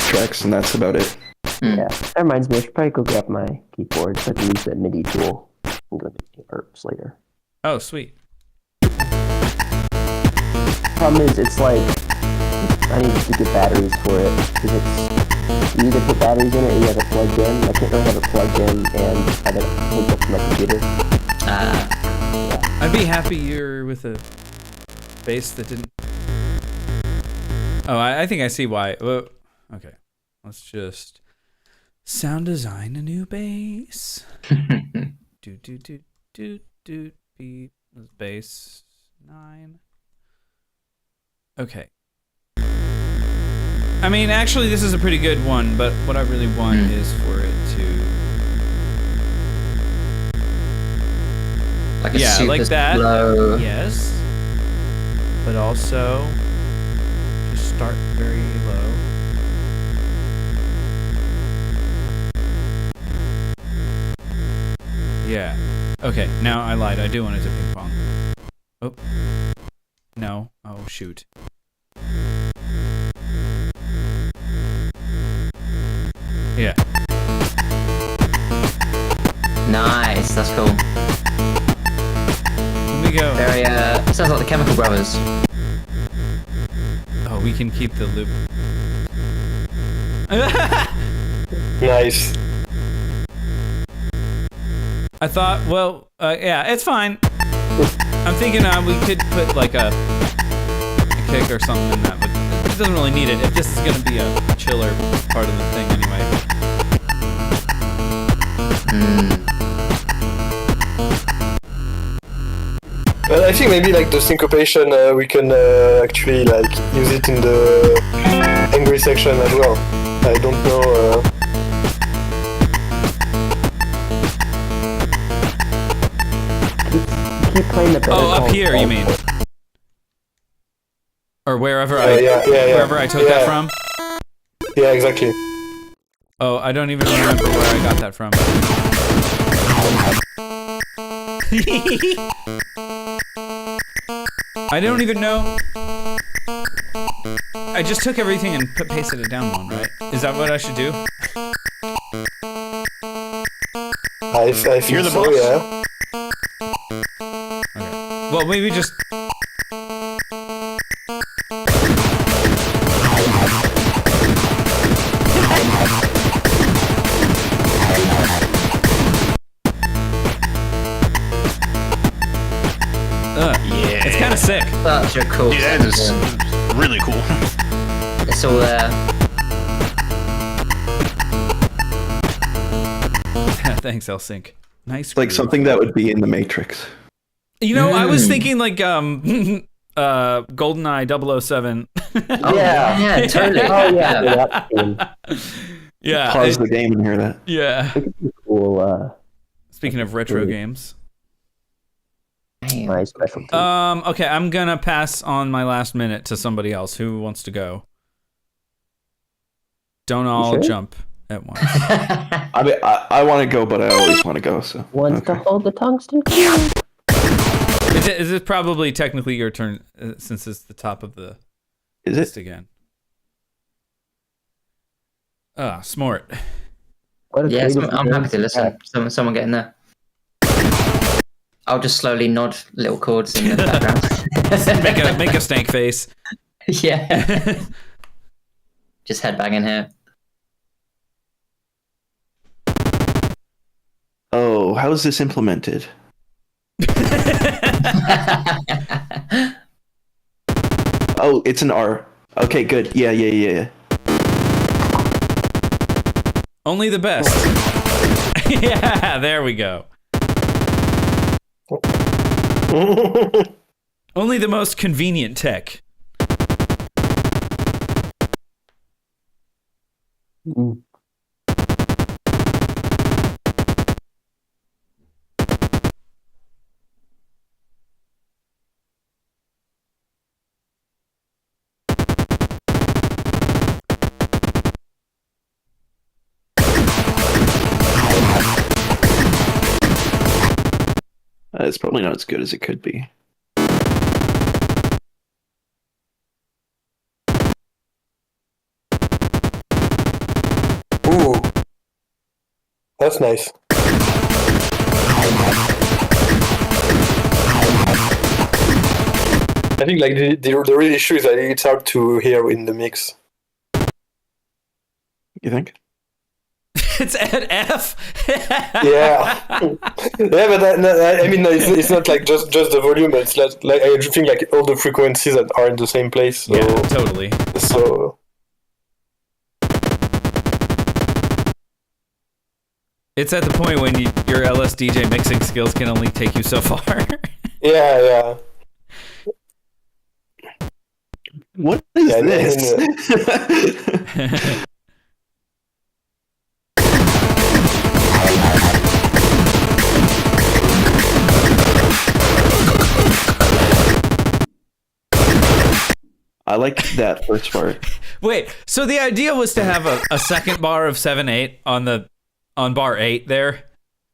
tracks, and that's about it. Yeah, that reminds me, I should probably go grab my keyboard so I can use that MIDI tool. I'm going to ARPs later. Oh, sweet. Problem is, it's like, I need to get batteries for it, because it's, you either put batteries in it or you have it plugged in. I can't really have it plugged in and have it hooked up to my computer. I'd be happier with a bass that didn't. Oh, I think I see why. Well, okay, let's just sound design a new bass. Beat bass 9. Okay. I mean, actually, this is a pretty good one, but what I really want is for it to. Like a Yeah, super like that. slow. Yes. But also, just start very low. Yeah. Okay, now I lied. I do want it to ping pong. Oh. No. Oh, shoot. Yeah. Nice, that's cool. Here we go. Very, sounds like the Chemical Brothers. Oh, we can keep the loop. Nice. I thought, well, yeah, it's fine. I'm thinking we could put like a kick or something in that, but it doesn't really need it. If this is going to be a chiller part of the thing anyway. I think maybe like the syncopation, we can actually like use it in the angry section as well. I don't know. Keep playing the. Oh, up here, you mean? Or wherever wherever I took that from? Yeah, exactly. Oh, I don't even remember where I got that from. I don't even know. I just took everything and pasted it down one, right? Is that what I should do? I think You're the so, boss. yeah. Okay. Well, maybe just... Yeah. It's kind of sick. Such a cool. Dude, that is really cool. It's all there. Thanks, L-Sync. Nice. It's like groove. something that would be in the Matrix. You know, I was thinking like GoldenEye 007. Oh, yeah, totally. Oh yeah, that scene. Yeah. Pause the game and hear that. Yeah. Cool. Speaking of retro games. Damn. My specialty. Okay, I'm gonna pass on my last minute to somebody else. Who wants to go? Don't all sure? jump at once. I mean, I want to go, but I always want to go. So Wants to okay. hold the tungsten key. Is it probably technically your turn since it's the top of the Is list it? again? Ah, smart. What a Yeah, creative I'm happy to game. listen. Someone get in there. I'll just slowly nod little chords in the background. make a stank face. Yeah. Just headbanging here. Oh, how is this implemented? Oh, it's an R. Okay, good. Yeah. Only the best. Yeah, there we go. Only the most convenient tech. Mm. It's probably not as good as it could be. Ooh. That's nice. I think like the real issue is that it's hard to hear in the mix. You think? It's at F. Yeah, yeah, but I mean, it's not like just the volume. It's like I think like all the frequencies that are in the same place. So, Yeah, totally. So It's at the point when your LSDJ mixing skills can only take you so far. yeah. What is Yeah, this? I like that first part. Wait, so the idea was to have a second bar of 7/8 on bar 8 there?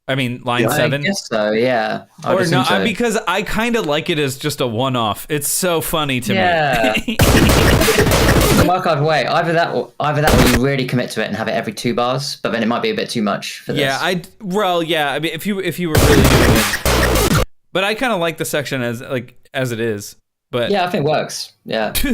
I mean, line 7? I guess so, yeah. I Or would no, assume so. because I kind of like it as just a one-off. It's so funny to Yeah. me. The mark either way. Either that or you really commit to it and have it every 2 bars, but then it might be a bit too much for this. Yeah, I mean, if you were really doing it, but I kind of like the section as it is. But Yeah, I think it works. Yeah. if I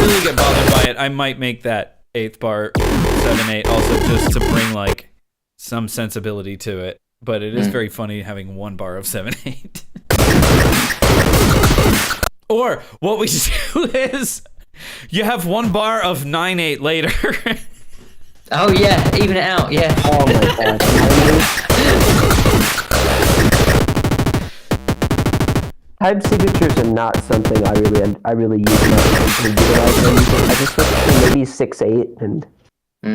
really get bothered by it, I might make that 8th bar 7/8 also just to bring like some sensibility to it. But it is very funny having 1 bar of 7/8. Or what we do is you have 1 bar of 9/8 later. Oh yeah, even it out. Yeah. Oh my god. Time signatures are not something I really use much to utilize my music. I just switched to maybe 6/8 and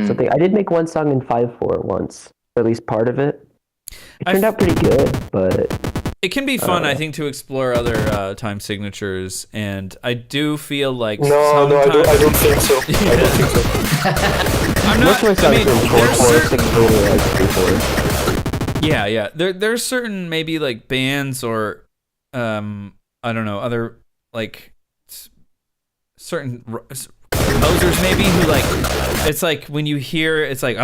something. I did make one song in 5/4 once, or at least part of it. It turned out pretty good, but it can be fun, I think, to explore other time signatures, and I do feel like No, I don't think so. I don't think so. I'm not. most of my songs I mean, are in 4/4, there's 6/8, or like 3/4. yeah. There's certain maybe like bands or I don't know, other like certain composers maybe who like, it's like when you hear it's like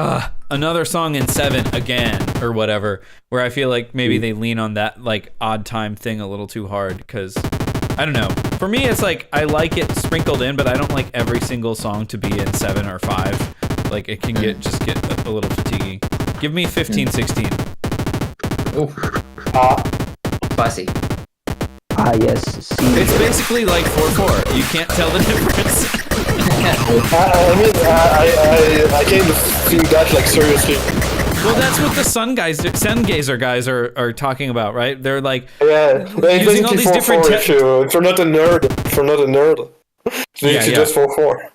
another song in 7 again or whatever, where I feel like maybe they lean on that like odd time thing a little too hard, because I don't know, for me it's like I like it sprinkled in, but I don't like every single song to be in 7 or 5. Like it can get a little fatiguing. Give me 15, 16. Oh, spicy. Yes. C. It's basically like 4/4. You can't tell the difference. I mean, I kind of think that like seriously. Well, that's what the sun gazer guys are talking about, right? They're like But using all these different. if you're not a nerd, it's just 4/4.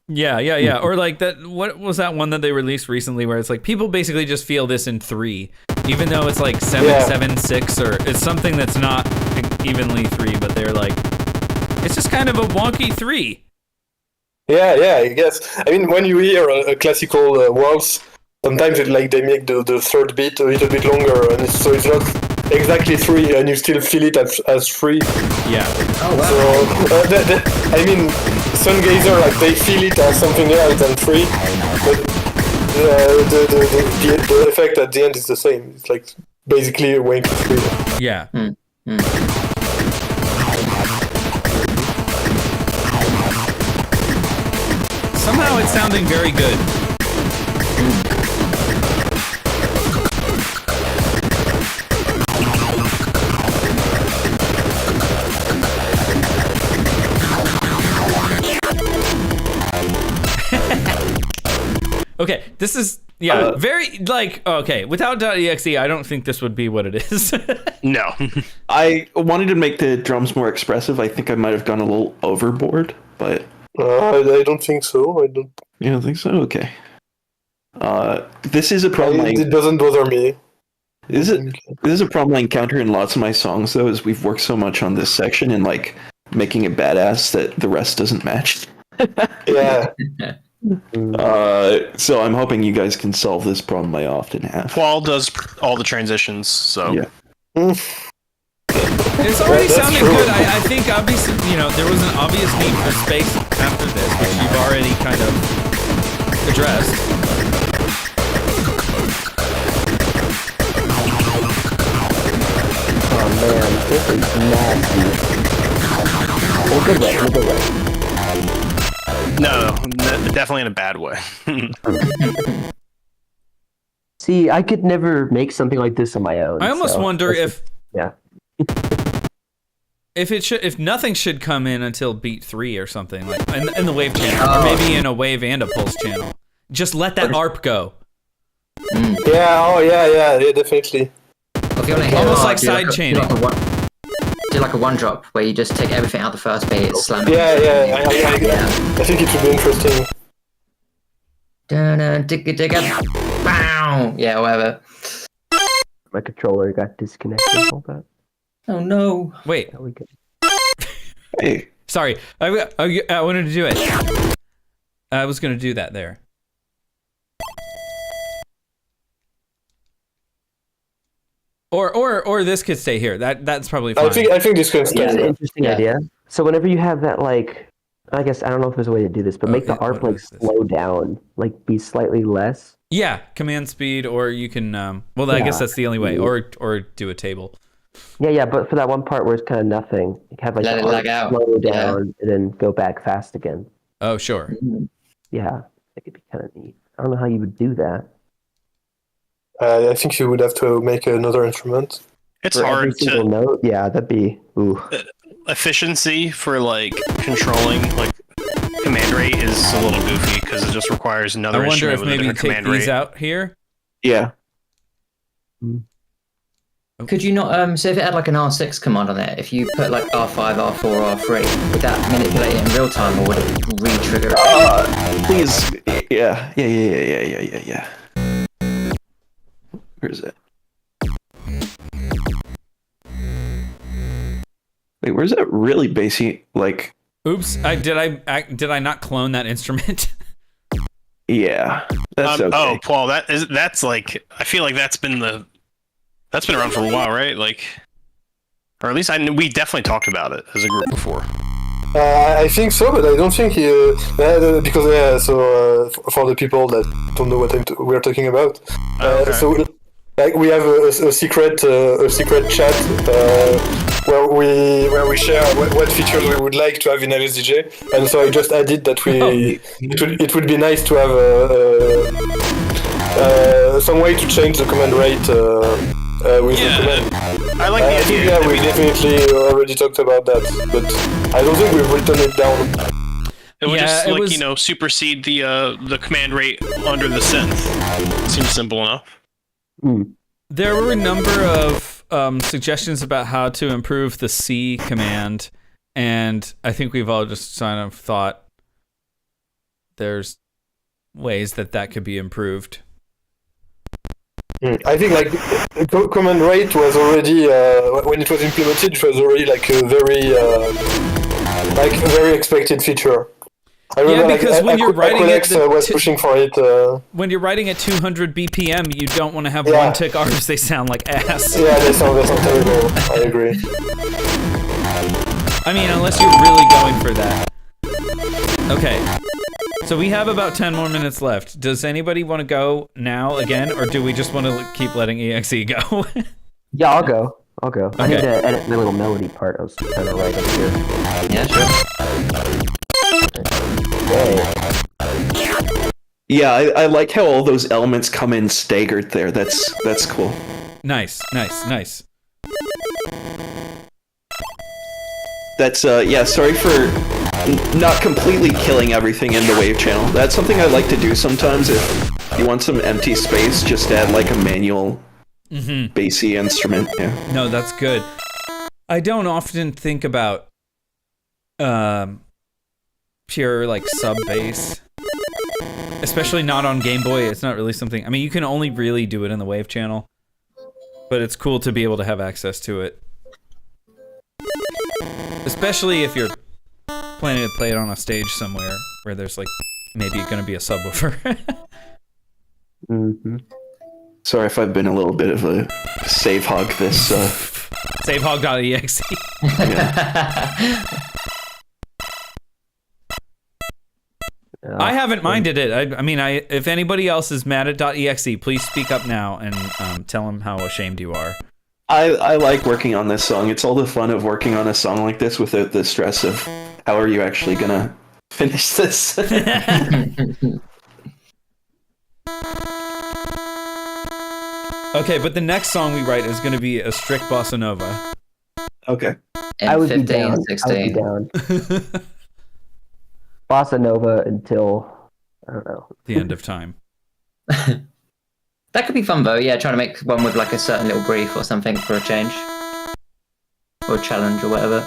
Yeah. Or like that. What was that one that they released recently, where it's like people basically just feel this in 3, even though it's like 7/7/6, or it's something that's not evenly 3, but they're like, it's just kind of a wonky 3. Yeah, I guess. I mean, when you hear a classical waltz, sometimes it like they make the third beat a little bit longer, and so it's not exactly 3, and you still feel it as 3. Yeah. Oh wow. So I mean, Sungazer, like they feel it as something else than 3, but the effect at the end is the same. It's like basically a wanky 3. Yeah. Somehow it's sounding very good. Okay, this is very like okay. Without .exe, I don't think this would be what it is. No. I wanted to make the drums more expressive. I think I might have gone a little overboard, but I don't think so. I don't. you don't think so? Okay. This is a problem. It doesn't bother me. This is a problem I encounter in lots of my songs, though, is we've worked so much on this section and like making it badass that the rest doesn't match. Yeah. So I'm hoping you guys can solve this problem I often have. Qual does all the transitions, so Yeah. It's already sounding good. I think obviously, there was an obvious need for space after this, which you've already kind of addressed. Oh man, this is nasty. Oh, good way. no, definitely in a bad way. See, I could never make something like this on my own. I almost wonder if if nothing should come in until beat 3 or something, like in the wave channel, or maybe in a wave and a pulse channel. Just let that ARP go. Yeah, definitely. If you want to hear Almost hard, like side chaining. Do like a one drop where you just take everything out the first beat, slam it. Yeah. I think it would be interesting. Digga. Bow. Yeah, whatever. My controller got disconnected. Hold that. Oh no. Wait, There we go. Hey, sorry. I wanted to do it. I was going to do that there. Or this could stay here. That's probably fine. I think this can stay. It's an interesting idea. So whenever you have that, like, I guess I don't know if there's a way to do this, but make the ARP like slow down, like be slightly less. Yeah, command speed, or you can. Well, I guess that's the only way. Or do a table. Yeah, but for that one part where it's kind of nothing, you have like Let the it ARP lag out. slow down and then go back fast again. Oh, sure. Yeah, it could be kind of neat. I don't know how you would do that. I think you would have to make another instrument. It's For every hard single to note, yeah, that'd be ooh. efficiency for like controlling like command rate is a little goofy because it just requires another I wonder instrument if with a maybe different take command these rate. out here. yeah. Could you not, so if it had like an R6 command on it, if you put like R5, R4, R3, would that manipulate it in real time or would it re-trigger it? Please. Yeah. Where is it? Wait, where's that really bassy, like... Oops, did I not clone that instrument? Yeah, that's okay. Oh, Paul, that's like, I feel like that's been around for a while, right? Like, or at least we definitely talked about it as a group before. I think so, but I don't think because for the people that don't know what we're talking about, Okay. so like we have a secret chat where we share what features we would like to have in LSDJ, and so I just added that it would be nice to have some way to change the command rate with the command. I like the I think idea. we definitely already talked about that, but I don't think we've written it down. It would Yeah, just it was- supersede the command rate under the synth. Seems simple enough. There were a number of suggestions about how to improve the C command, and I think we've all just kind of thought there's ways that could be improved. I think like command rate was already when it was implemented, it was already like a very expected feature. I remember because when you're writing it, Aqualex was pushing for it. When you're writing at 200 BPM, you don't want to have Yeah. one tick R's. They sound like ass. Yeah, they sound terrible. I agree. I mean, unless you're really going for that. Okay. So we have about 10 more minutes left. Does anybody want to go now again, or do we just want to keep letting EXE go? Yeah, I'll go. I Okay. need to edit the little melody part I was trying to write over here. Yeah, sure. Okay. Yeah, I like how all those elements come in staggered there. That's cool. Nice. That's yeah, sorry for not completely killing everything in the wave channel. That's something I like to do sometimes. If you want some empty space, just add like a manual bassy instrument. Yeah. No, that's good. I don't often think about pure like sub bass, especially not on Game Boy. It's not really something. I mean, you can only really do it in the wave channel, but it's cool to be able to have access to it, especially if you're planning to play it on a stage somewhere where there's like maybe going to be a subwoofer. Sorry if I've been a little bit of a save hog this. Savehog.exe. I haven't minded it. I mean, if anybody else is mad at .exe, please speak up now and tell them how ashamed you are. I like working on this song. It's all the fun of working on a song like this without the stress of how are you actually gonna finish this. Okay, but the next song we write is going to be a strict bossa nova. Okay. In I would 15, be down. 16. Bossa Nova until, I don't know. The end of time. That could be fun though, yeah, trying to make one with like a certain little brief or something for a change. Or a challenge or whatever.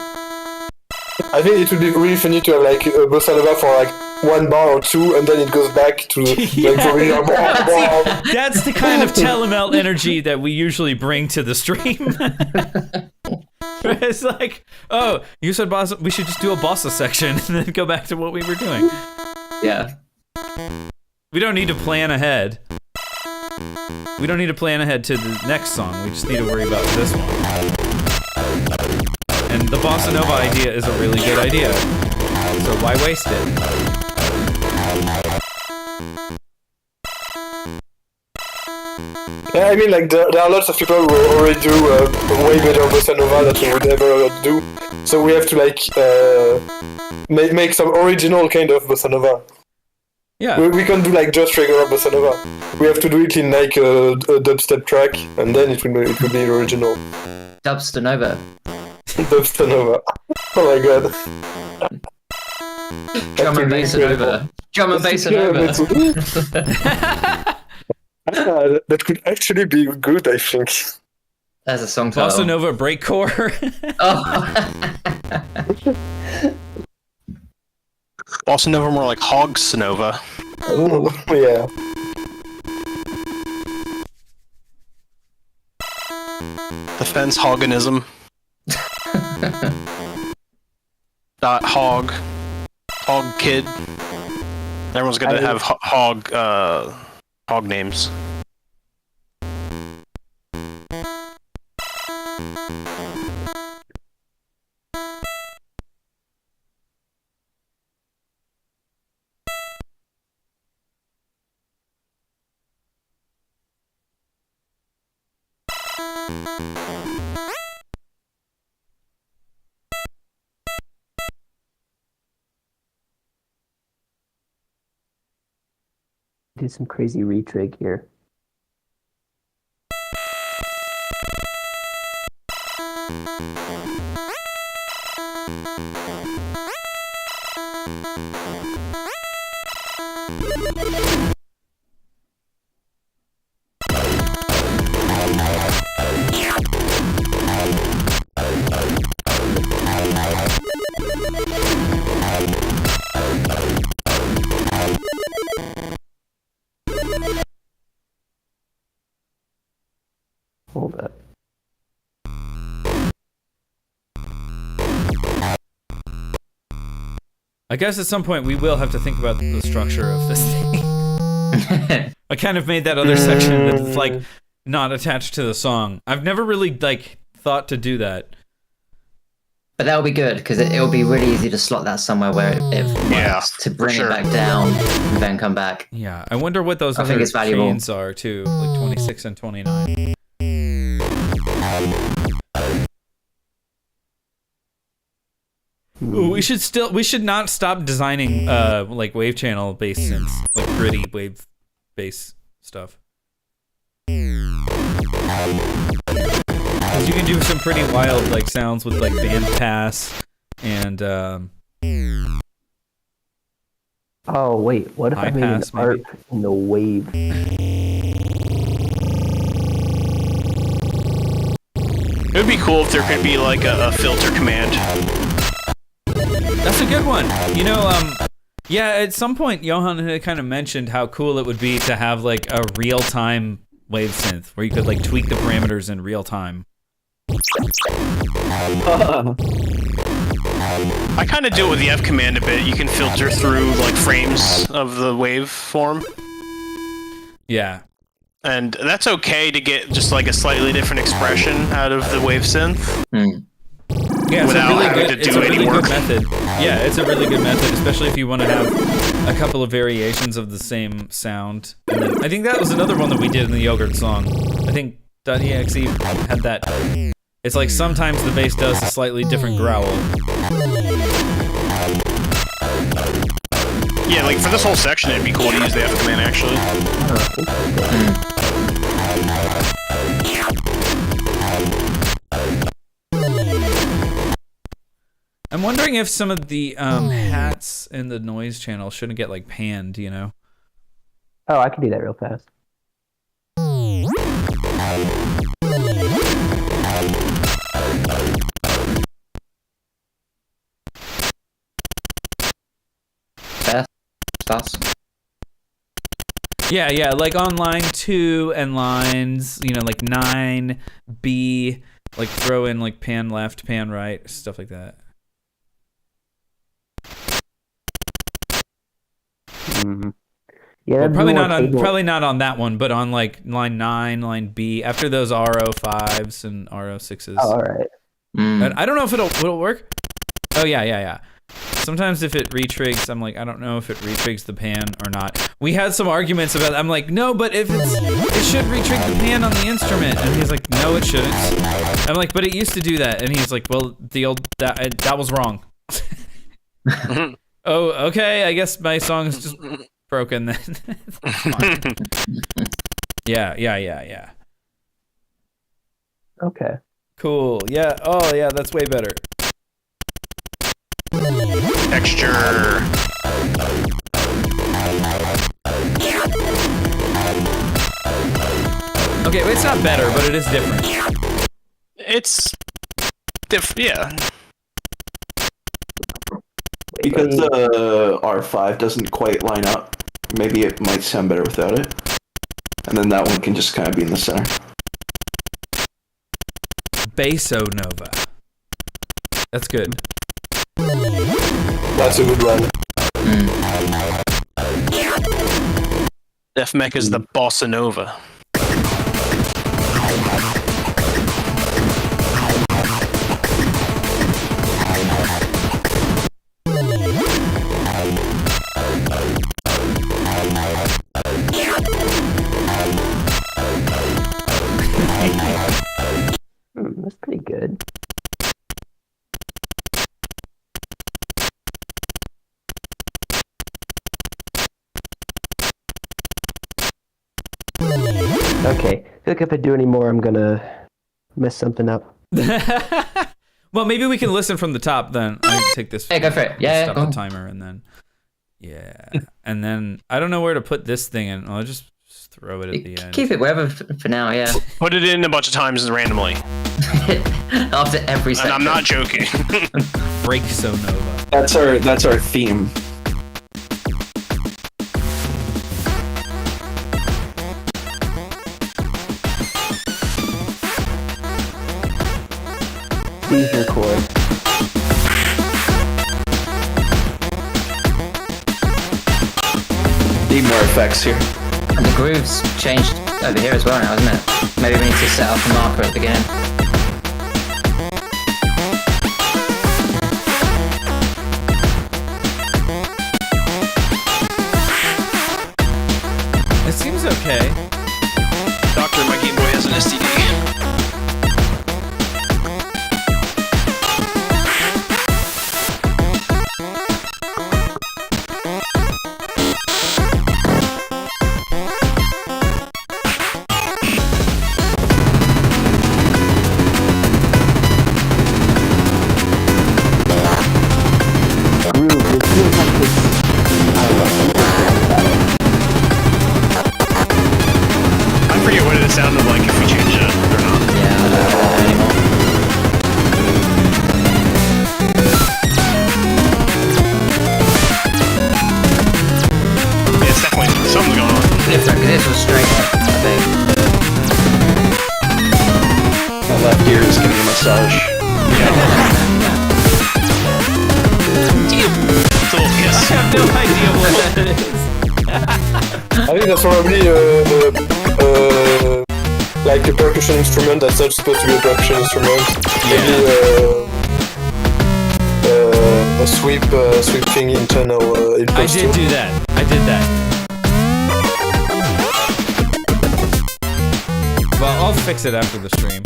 I think it would be really funny to have like a bossa nova for like 1 bar or 2, and then it goes back to like the original. That's the kind of Telemelt energy that we usually bring to the stream. It's like, oh, you said bossa, we should just do a bossa section and then go back to what we were doing. Yeah. We don't need to plan ahead. We don't need to plan ahead to the next song. We just need to worry about this one. And the bossa nova idea is a really good idea. So why waste it? Yeah, I mean, like there are lots of people who already do way better bossa nova than we would ever do. So we have to like make some original kind of bossa nova. Yeah. We can't do like just regular bossa nova. We have to do it in like a dubstep track, and then it will be original. Dubster Nova. Bossa nova. Oh my god. Drum and bass Nova. Drum and bass Nova. That could actually be good, I think. As a song title. Bossa Nova Breakcore. Oh. Bossa Nova more like Hogs Nova. Oh, yeah. Defense Hoganism. Hog Kid. Everyone's gonna have hog names. Do some crazy retrig here. Hold up. I guess at some point we will have to think about the structure of this thing. I kind of made that other section that's like not attached to the song. I've never really like thought to do that. But that'll be good, because it'll be really easy to slot that somewhere where it works, to bring it back down and then come back. Yeah, I wonder what those other chains are too, like 26 and 29. Ooh, we should not stop designing like wave channel based synths, like gritty wave bass stuff. Because you can do some pretty wild like sounds with like band pass and oh wait, what if I made an ARP in the wave? It would be cool if there could be like a filter command. That's a good one. You know, yeah, at some point Johan had kind of mentioned how cool it would be to have like a real-time wave synth where you could like tweak the parameters in real time. I kind of do it with the F command a bit. You can filter through like frames of the waveform. Yeah. And that's okay to get just like a slightly different expression out of the wave synth. Yeah, it's without a really having good, to do any work. good method. Yeah, it's a really good method, especially if you want to have a couple of variations of the same sound. And then, I think that was another one that we did in the Yogurt song. I think .exe had that. It's like sometimes the bass does a slightly different growl. Yeah, like for this whole section, it'd be cool to use the F command actually. I'm wondering if some of the hats in the noise channel shouldn't get like panned, you know? Oh, I can do that real fast. Fast. Yeah, like on line 2 and lines, you know, like 9B, like throw in like pan left, pan right, stuff like that. Yeah, well, probably not on that one, but on like line 9, line B, after those RO5s and RO6s. Oh, all right. And I don't know if it'll work. Oh yeah. Sometimes if it retrigs, I'm like, I don't know if it retrigs the pan or not. We had some arguments about it. I'm like, no, but if it should retrig the pan on the instrument. And he's like, no, it shouldn't. I'm like, but it used to do that. And he's like, well, that was wrong. Oh, okay. I guess my song is just broken then. Yeah. Okay. Cool. Yeah. Oh, yeah. That's way better. Texture. Okay, well, it's not better, but it is different. it's yeah. Because the R5 doesn't quite line up, maybe it might sound better without it. And then that one can just kind of be in the center. Basso Nova. That's good. That's a good one. Def Mech is the bossa nova. That's pretty good. Okay, I feel like if I do any more, I'm gonna mess something up. Well, maybe we can listen from the top then. I can take this. Hey, go for it. Yeah, stop go the on. timer and then. Yeah, and then I don't know where to put this thing in. I'll just throw it at the end. Keep it wherever for now, yeah. Put it in a bunch of times randomly. After every And section. I'm not joking. Break So Nova. That's our theme. These record. Need more effects here. And the groove's changed over here as well now, isn't it? Maybe we need to set up a marker at the beginning. It seems okay. Doctor, my Game Boy has an STD. Groove, it feels like this. I forget what it sounded like if we changed it or not. Yeah, I don't know anymore. It's definitely something's going on. Different, because this was straight up, I think. My left ear is getting a massage. It's a little kiss. I have no idea what that is. I think that's probably like a percussion instrument that's not supposed to be a percussion instrument. Maybe a sweep thing internal in I post did do that. I did that. Well, I'll fix it after the stream.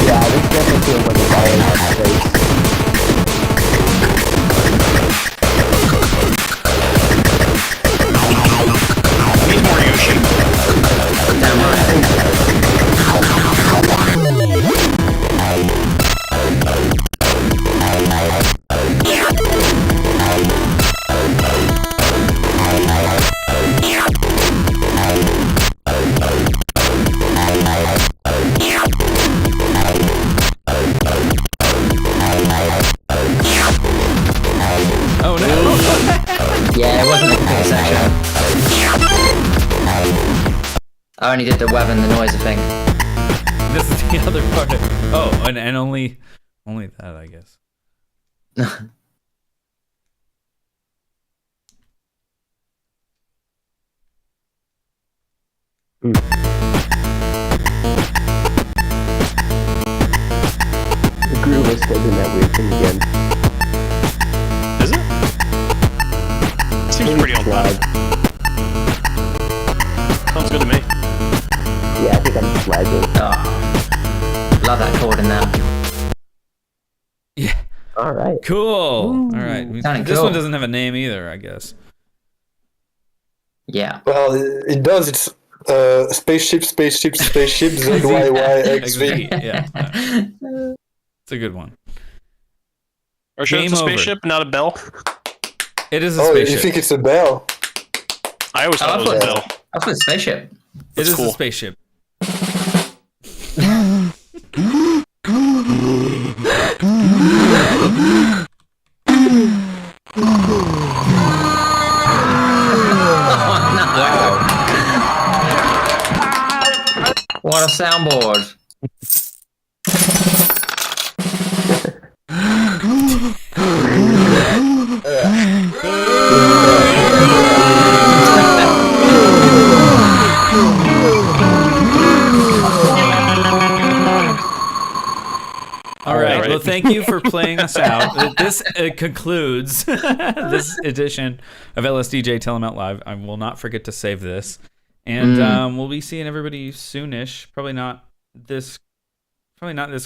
Yeah, this definitely feels like a fire space. Need more Yoshi. Damn right. Oh no! Yeah, it wasn't a complete section. I only did the web and the noise thing. This is the other part. Oh, and only that, I guess. The groove is still doing that weird thing again. Is it? Seems pretty on Lag. time. Sounds good to me. Yeah, I think I'm just lagging. Oh, love that chord in there. Yeah. All right. Cool. All right. Sounding This cool. one doesn't have a name either, I guess. Yeah. Well, it does. It's spaceship, ZYYXV. Yeah. It's a good one. Or sure, it's Game a over. spaceship, not a bell. It is a Oh, spaceship. you think it's a bell? I always thought it was a bell. That's a spaceship. It is cool. a spaceship. What a soundboard. All right. Well, thank you for playing us out. This concludes this edition of LSDJ Telemelt Live. I will not forget to save this, and we'll be seeing everybody soonish. Probably not this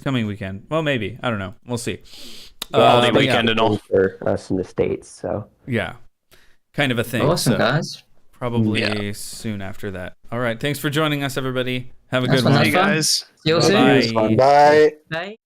coming weekend. Well, maybe. I don't know. We'll see. Holiday but weekend and all. For us in the States, so. Yeah, kind of a thing. Awesome, so guys. probably soon after that. All right. Thanks for joining us, everybody. Have a That's good fun, one. that's Hey fun. guys. See you soon. Bye. Bye. Bye.